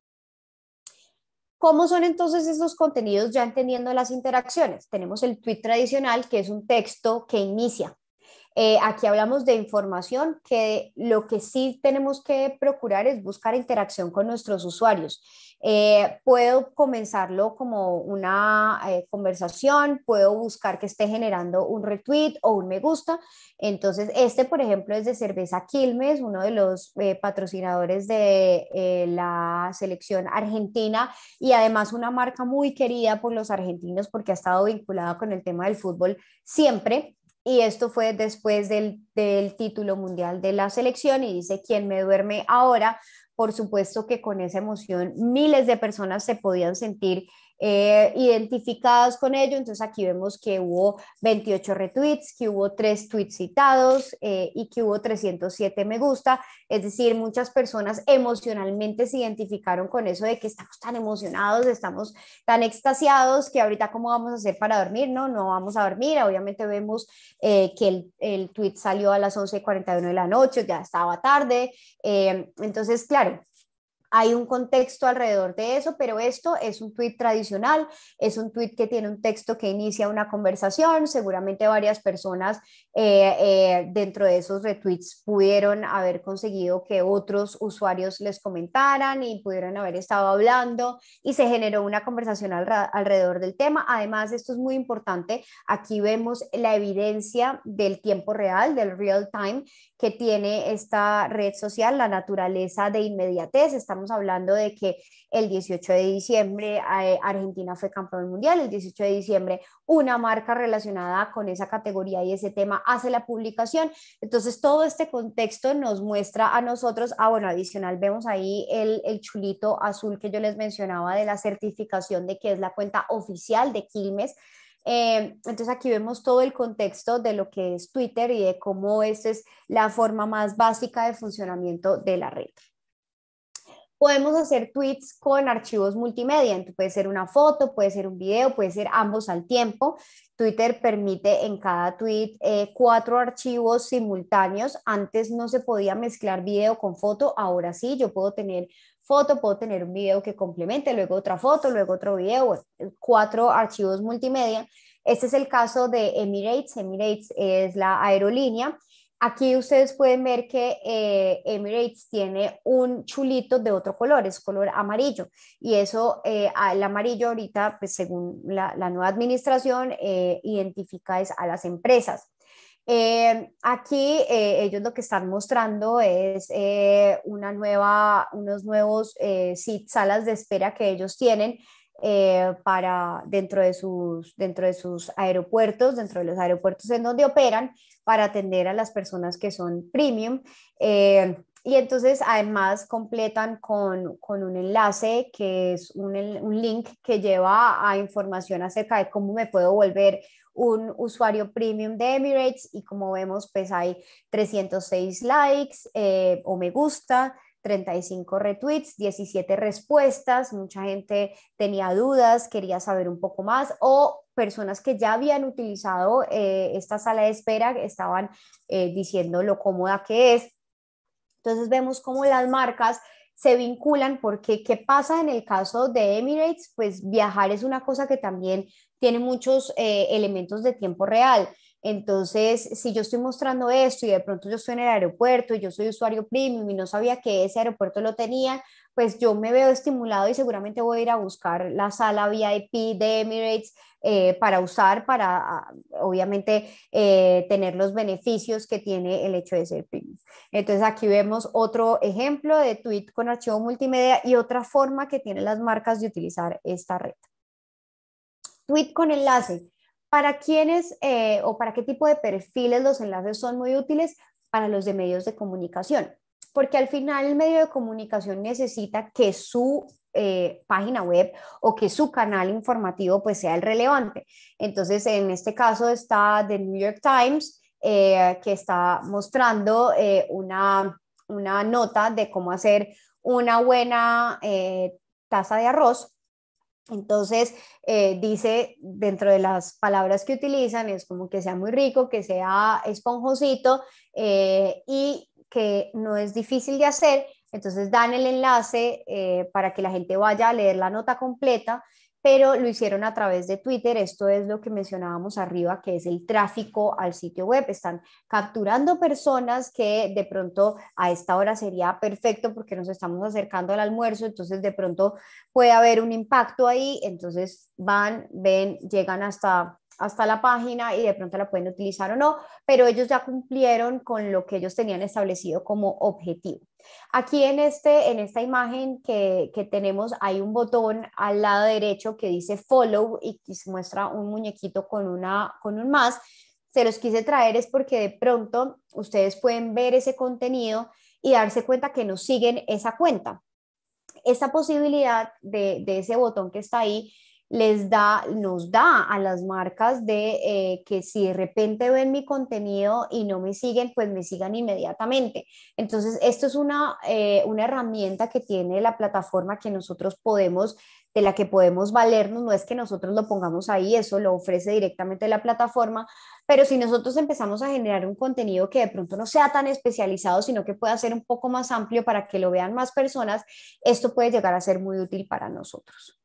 ¿Cómo son entonces esos contenidos ya entendiendo las interacciones? Tenemos el tweet tradicional, que es un texto que inicia. Aquí hablamos de información, que lo que sí tenemos que procurar es buscar interacción con nuestros usuarios. Puedo comenzarlo como una conversación, puedo buscar que esté generando un retweet o un me gusta. Entonces, por ejemplo, es de Cerveza Quilmes, uno de los patrocinadores de la selección argentina, y además una marca muy querida por los argentinos porque ha estado vinculada con el tema del fútbol siempre. Y esto fue después del título mundial de la selección, y dice: ¿quién me duerme ahora? Por supuesto que con esa emoción miles de personas se podían sentir identificadas con ello. Entonces aquí vemos que hubo 28 retweets, que hubo 3 tweets citados, y que hubo 307 me gusta. Es decir, muchas personas emocionalmente se identificaron con eso de que estamos tan emocionados, estamos tan extasiados, que ahorita cómo vamos a hacer para dormir. No, no vamos a dormir. Obviamente vemos que el tweet salió a las 11:41 de la noche, ya estaba tarde. Entonces, claro, hay un contexto alrededor de eso, pero esto es un tweet tradicional, es un tweet que tiene un texto que inicia una conversación. Seguramente varias personas dentro de esos retweets pudieron haber conseguido que otros usuarios les comentaran y pudieron haber estado hablando y se generó una conversación alrededor del tema. Además, esto es muy importante, aquí vemos la evidencia del tiempo real, del real time, que tiene esta red social, la naturaleza de inmediatez. Estamos hablando de que el 18 de diciembre Argentina fue campeón mundial, el 18 de diciembre una marca relacionada con esa categoría y ese tema hace la publicación. Entonces todo este contexto nos muestra a nosotros, bueno, adicional vemos ahí el chulito azul que yo les mencionaba de la certificación de que es la cuenta oficial de Quilmes. Entonces aquí vemos todo el contexto de lo que es Twitter y de cómo esta es la forma más básica de funcionamiento de la red. Podemos hacer tweets con archivos multimedia, entonces puede ser una foto, puede ser un video, puede ser ambos al tiempo. Twitter permite en cada tweet 4 archivos simultáneos. Antes no se podía mezclar video con foto, ahora sí, yo puedo tener foto, puedo tener un video que complemente, luego otra foto, luego otro video, bueno, 4 archivos multimedia. Este es el caso de Emirates. Emirates es la aerolínea. Aquí ustedes pueden ver que Emirates tiene un chulito de otro color, es color amarillo. Y eso, el amarillo ahorita, pues según la nueva administración, identifica es a las empresas. Aquí ellos lo que están mostrando es unos nuevos salas de espera que ellos tienen para dentro de sus aeropuertos, dentro de los aeropuertos en donde operan, para atender a las personas que son premium. Y entonces además completan con un enlace que es un link que lleva a información acerca de cómo me puedo volver un usuario premium de Emirates y como vemos pues hay 306 likes o me gusta, 35 retweets, 17 respuestas, mucha gente tenía dudas, quería saber un poco más o personas que ya habían utilizado esta sala de espera estaban diciendo lo cómoda que es. Entonces vemos cómo las marcas se vinculan porque ¿qué pasa en el caso de Emirates? Pues viajar es una cosa que también tiene muchos elementos de tiempo real. Entonces, si yo estoy mostrando esto y de pronto yo estoy en el aeropuerto y yo soy usuario premium y no sabía que ese aeropuerto lo tenía, pues yo me veo estimulado y seguramente voy a ir a buscar la sala VIP de Emirates para usar, para obviamente tener los beneficios que tiene el hecho de ser premium. Entonces aquí vemos otro ejemplo de tweet con archivo multimedia y otra forma que tienen las marcas de utilizar esta red. Tweet con enlace. ¿Para quiénes o para qué tipo de perfiles los enlaces son muy útiles? Para los de medios de comunicación, porque al final el medio de comunicación necesita que su página web o que su canal informativo pues sea el relevante. Entonces, en este caso está The New York Times, que está mostrando una nota de cómo hacer una buena taza de arroz. Entonces, dice dentro de las palabras que utilizan, es como que sea muy rico, que sea esponjosito y que no es difícil de hacer. Entonces, dan el enlace para que la gente vaya a leer la nota completa, pero lo hicieron a través de Twitter. Esto es lo que mencionábamos arriba, que es el tráfico al sitio web. Están capturando personas que de pronto a esta hora sería perfecto porque nos estamos acercando al almuerzo, entonces de pronto puede haber un impacto ahí, entonces van, ven, llegan hasta la página y de pronto la pueden utilizar o no, pero ellos ya cumplieron con lo que ellos tenían establecido como objetivo. Aquí en esta imagen que tenemos hay un botón al lado derecho que dice follow y se muestra un muñequito con un más. Se los quise traer es porque de pronto ustedes pueden ver ese contenido y darse cuenta que nos siguen esa cuenta. Esta posibilidad de ese botón que está ahí nos da a las marcas de que si de repente ven mi contenido y no me siguen, pues me sigan inmediatamente. Entonces, esto es una herramienta que tiene la plataforma que nosotros podemos, de la que podemos valernos, no es que nosotros lo pongamos ahí, eso lo ofrece directamente la plataforma, pero si nosotros empezamos a generar un contenido que de pronto no sea tan especializado, sino que pueda ser un poco más amplio para que lo vean más personas, esto puede llegar a ser muy útil para nosotros.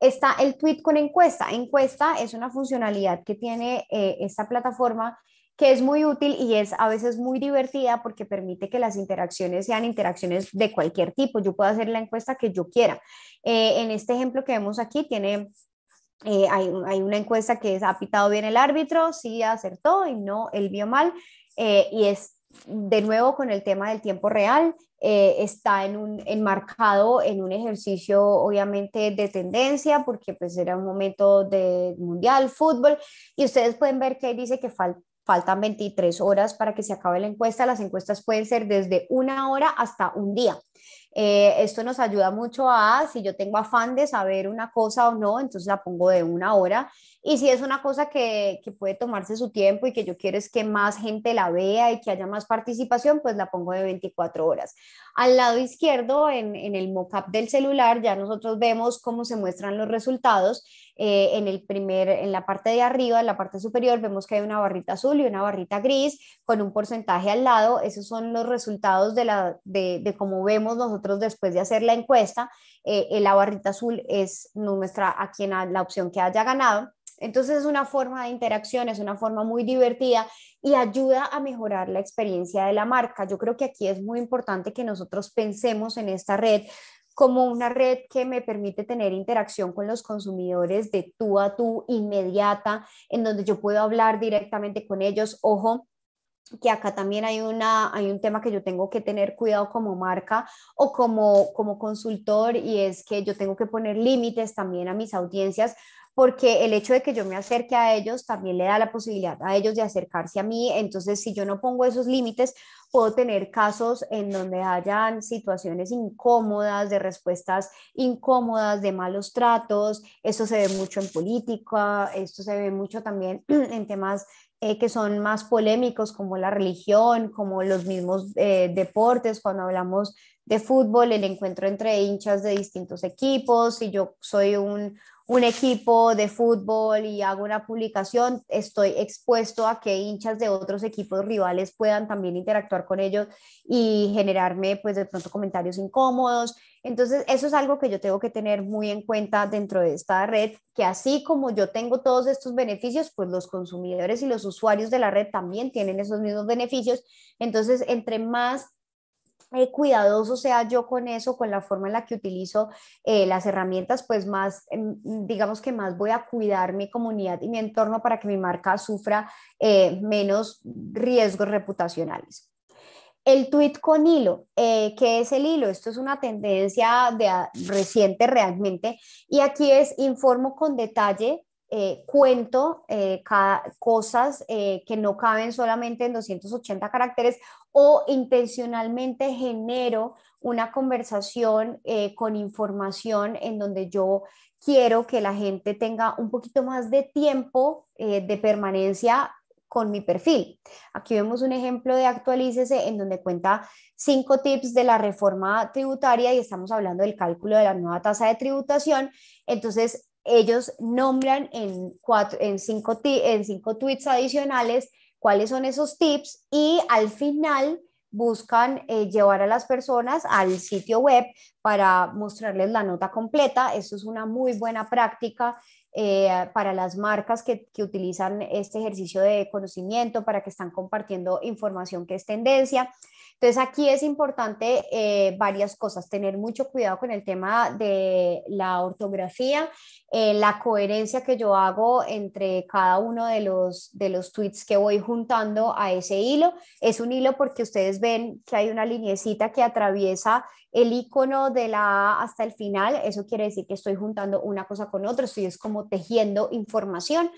Está el tweet con encuesta. Encuesta es una funcionalidad que tiene esta plataforma que es muy útil y es a veces muy divertida porque permite que las interacciones sean interacciones de cualquier tipo. Yo puedo hacer la encuesta que yo quiera. En este ejemplo que vemos aquí hay una encuesta que es, ¿ha pitado bien el árbitro? Sí, acertó y no, él vio mal. Y es de nuevo con el tema del tiempo real. Está enmarcado en un ejercicio obviamente de tendencia porque pues era un momento de mundial, fútbol. Y ustedes pueden ver que ahí dice que faltan 23 horas para que se acabe la encuesta. Las encuestas pueden ser desde una hora hasta un día. Esto nos ayuda mucho a, si yo tengo afán de saber una cosa o no, entonces la pongo de 1 hora. Y si es una cosa que puede tomarse su tiempo y que yo quiero es que más gente la vea y que haya más participación, pues la pongo de 24 horas. Al lado izquierdo, en el mockup del celular, ya nosotros vemos cómo se muestran los resultados. En la parte de arriba, en la parte superior, vemos que hay una barrita azul y una barrita gris con un porcentaje al lado. Esos son los resultados de cómo vemos nosotros después de hacer la encuesta. La barrita azul nos muestra a quien la opción que haya ganado. Entonces es una forma de interacción, es una forma muy divertida y ayuda a mejorar la experiencia de la marca. Yo creo que aquí es muy importante que nosotros pensemos en esta red como una red que me permite tener interacción con los consumidores de tú a tú inmediata, en donde yo puedo hablar directamente con ellos. Ojo, que acá también hay un tema que yo tengo que tener cuidado como marca o como consultor, y es que yo tengo que poner límites también a mis audiencias, porque el hecho de que yo me acerque a ellos también le da la posibilidad a ellos de acercarse a mí. Entonces, si yo no pongo esos límites, puedo tener casos en donde hayan situaciones incómodas, de respuestas incómodas, de malos tratos. Esto se ve mucho en política, esto se ve mucho también en temas que son más polémicos, como la religión, como los mismos deportes. Cuando hablamos de fútbol, el encuentro entre hinchas de distintos equipos. Si yo soy un equipo de fútbol y hago una publicación, estoy expuesto a que hinchas de otros equipos rivales puedan también interactuar con ellos y generarme pues de pronto comentarios incómodos. Entonces, eso es algo que yo tengo que tener muy en cuenta dentro de esta red, que así como yo tengo todos estos beneficios, pues los consumidores y los usuarios de la red también tienen esos mismos beneficios. Entonces, entre más cuidadoso sea yo con eso, con la forma en la que utilizo las herramientas, pues más, digamos que más voy a cuidar mi comunidad y mi entorno para que mi marca sufra menos riesgos reputacionales. El tweet con hilo, ¿qué es el hilo? Esto es una tendencia reciente realmente, y aquí es informo con detalle, cuento cosas que no caben solamente en 280 caracteres, o intencionalmente genero una conversación con información en donde yo quiero que la gente tenga un poquito más de tiempo de permanencia con mi perfil. Aquí vemos un ejemplo de Actualícese en donde cuenta 5 tips de la reforma tributaria, y estamos hablando del cálculo de la nueva tasa de tributación. Entonces, ellos nombran en 5 tweets adicionales cuáles son esos tips, y al final buscan llevar a las personas al sitio web para mostrarles la nota completa. Eso es una muy buena práctica para las marcas que utilizan este ejercicio de conocimiento, para que están compartiendo información que es tendencia. Entonces aquí es importante varias cosas: tener mucho cuidado con el tema de la ortografía, la coherencia que yo hago entre cada uno de los tweets que voy juntando a ese hilo. Es un hilo porque ustedes ven que hay una lineecita que atraviesa el icono de la A hasta el final. Eso quiere decir que estoy juntando una cosa con otra, estoy es como tejiendo información.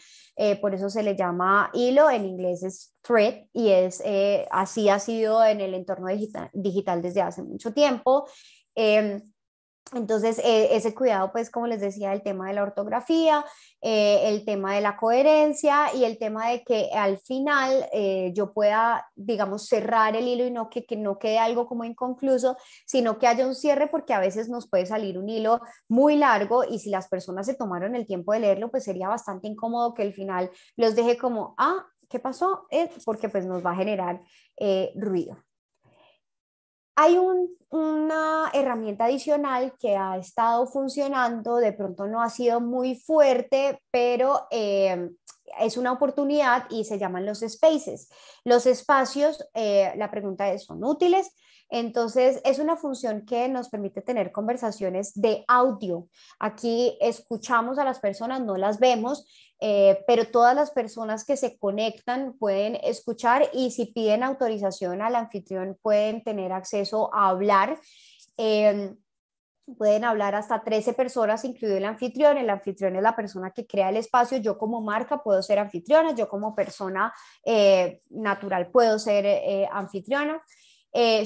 Por eso se le llama hilo, en inglés es thread, y así ha sido en el entorno digital desde hace mucho tiempo. Eh, entonces, ese cuidado, pues, como les decía, el tema de la ortografía, el tema de la coherencia y el tema de que al final yo pueda, digamos, cerrar el hilo y que no quede algo como inconcluso, sino que haya un cierre, porque a veces nos puede salir un hilo muy largo y si las personas se tomaron el tiempo de leerlo, pues sería bastante incómodo que al final los deje como, ah, ¿qué pasó? Porque pues nos va a generar ruido. Hay una herramienta adicional que ha estado funcionando, de pronto no ha sido muy fuerte, pero es una oportunidad, y se llaman los spaces. Los espacios, la pregunta es, ¿son útiles? Entonces, es una función que nos permite tener conversaciones de audio. Aquí escuchamos a las personas, no las vemos, pero todas las personas que se conectan pueden escuchar, y si piden autorización al anfitrión pueden tener acceso a hablar. Eh, Pueden hablar hasta 13 personas, incluido el anfitrión. El anfitrión es la persona que crea el espacio. Yo como marca puedo ser anfitriona, yo como persona natural puedo ser anfitriona.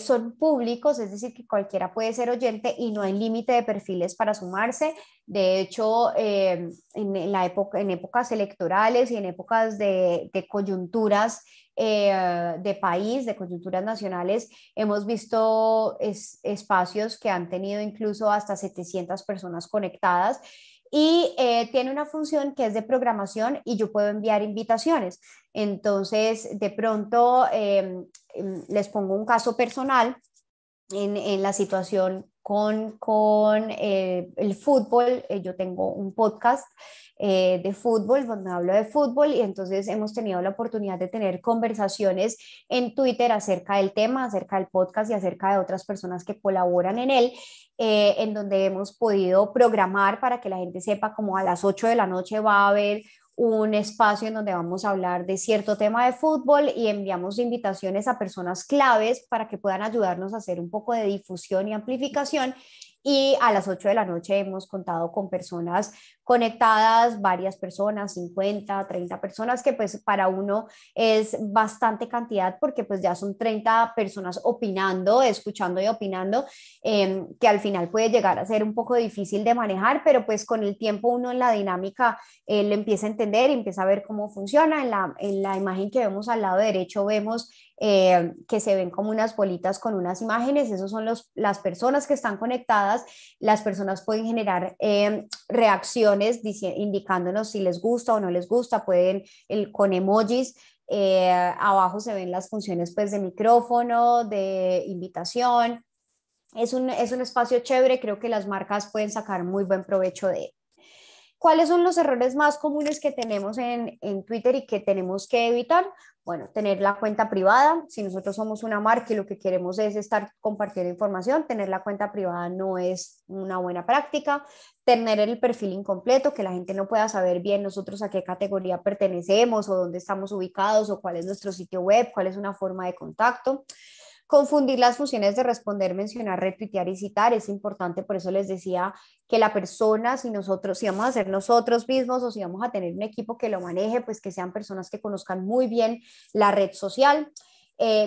son públicos, es decir, que cualquiera puede ser oyente y no hay límite de perfiles para sumarse. De hecho, en épocas electorales y en épocas de coyunturas de país, de coyunturas nacionales, hemos visto espacios que han tenido incluso hasta 700 personas conectadas y tiene una función que es de programación y yo puedo enviar invitaciones. Entonces, de pronto, les pongo un caso personal en la situación con el fútbol. Yo tengo un podcast de fútbol donde hablo de fútbol y entonces hemos tenido la oportunidad de tener conversaciones en Twitter acerca del tema, acerca del podcast y acerca de otras personas que colaboran en él, en donde hemos podido programar para que la gente sepa como a las 8 de la noche va a haber un espacio en donde vamos a hablar de cierto tema de fútbol y enviamos invitaciones a personas claves para que puedan ayudarnos a hacer un poco de difusión y amplificación. Y a las 8 de la noche hemos contado con personas conectadas, varias personas, 50, 30 personas, que pues para uno es bastante cantidad porque pues ya son 30 personas opinando, escuchando y opinando, que al final puede llegar a ser un poco difícil de manejar, pero pues con el tiempo uno en la dinámica lo empieza a entender y empieza a ver cómo funciona. En la imagen que vemos al lado derecho vemos que se ven como unas bolitas con unas imágenes, esos son las personas que están conectadas. Las personas pueden generar reacciones indicándonos si les gusta o no les gusta, pueden con emojis. Abajo se ven las funciones pues de micrófono, de invitación. Es un espacio chévere, creo que las marcas pueden sacar muy buen provecho de él. ¿Cuáles son los errores más comunes que tenemos en Twitter y que tenemos que evitar? Bueno, tener la cuenta privada. Si nosotros somos una marca y lo que queremos es estar compartiendo información, tener la cuenta privada no es una buena práctica. Tener el perfil incompleto, que la gente no pueda saber bien nosotros a qué categoría pertenecemos o dónde estamos ubicados o cuál es nuestro sitio web, cuál es una forma de contacto. Confundir las funciones de responder, mencionar, retuitear y citar es importante, por eso les decía que la persona, si vamos a ser nosotros mismos o si vamos a tener un equipo que lo maneje, pues que sean personas que conozcan muy bien la red social.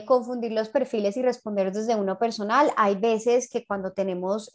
Confundir los perfiles y responder desde uno personal. Hay veces que cuando tenemos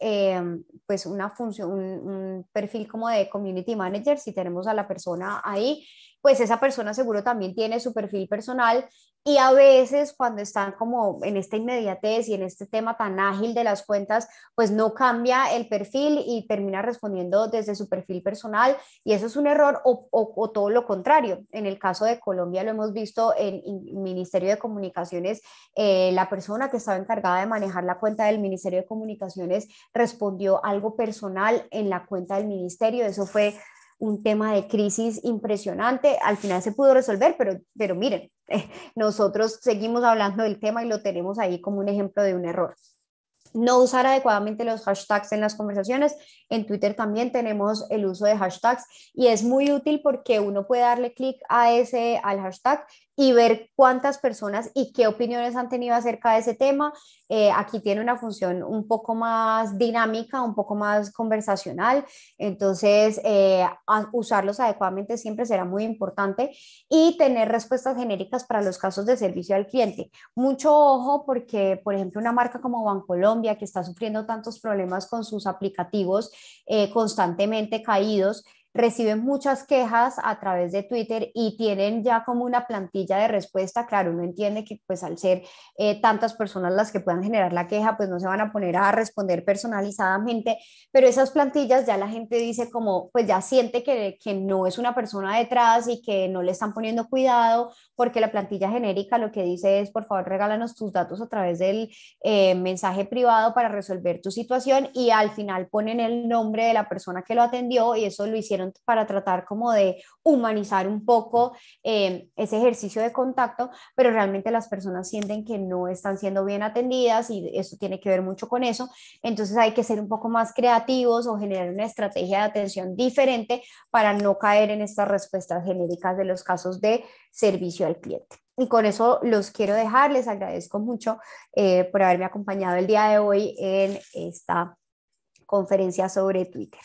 pues una función, un perfil como de community manager, si tenemos a la persona ahí, pues esa persona seguro también tiene su perfil personal y a veces cuando están como en esta inmediatez y en este tema tan ágil de las cuentas, pues no cambia el perfil y termina respondiendo desde su perfil personal y eso es un error o todo lo contrario. En el caso de Colombia lo hemos visto en el Ministerio de Comunicaciones, la persona que estaba encargada de manejar la cuenta del Ministerio de Comunicaciones respondió algo personal en la cuenta del ministerio. Eso fue un tema de crisis impresionante. Al final se pudo resolver, pero miren, nosotros seguimos hablando del tema y lo tenemos ahí como un ejemplo de un error. No usar adecuadamente los hashtags en las conversaciones. En Twitter también tenemos el uso de hashtags y es muy útil porque uno puede darle clic al hashtag y ver cuántas personas y qué opiniones han tenido acerca de ese tema. Aquí tiene una función un poco más dinámica, un poco más conversacional, entonces usarlos adecuadamente siempre será muy importante y tener respuestas genéricas para los casos de servicio al cliente. Mucho ojo porque, por ejemplo, una marca como Bancolombia, que está sufriendo tantos problemas con sus aplicativos constantemente caídos, reciben muchas quejas a través de Twitter y tienen ya como una plantilla de respuesta. Claro, uno entiende que pues al ser tantas personas las que puedan generar la queja, pues no se van a poner a responder personalizadamente, pero esas plantillas ya la gente dice como, pues ya siente que no es una persona detrás y que no le están poniendo cuidado, porque la plantilla genérica lo que dice es, por favor, regálanos tus datos a través del mensaje privado para resolver tu situación y al final ponen el nombre de la persona que lo atendió y eso lo hicieron para tratar como de humanizar un poco ese ejercicio de contacto, pero realmente las personas sienten que no están siendo bien atendidas y eso tiene que ver mucho con eso. Entonces hay que ser un poco más creativos o generar una estrategia de atención diferente para no caer en estas respuestas genéricas de los casos de servicio al cliente. Y con eso los quiero dejar. Les agradezco mucho por haberme acompañado el día de hoy en esta conferencia sobre Twitter.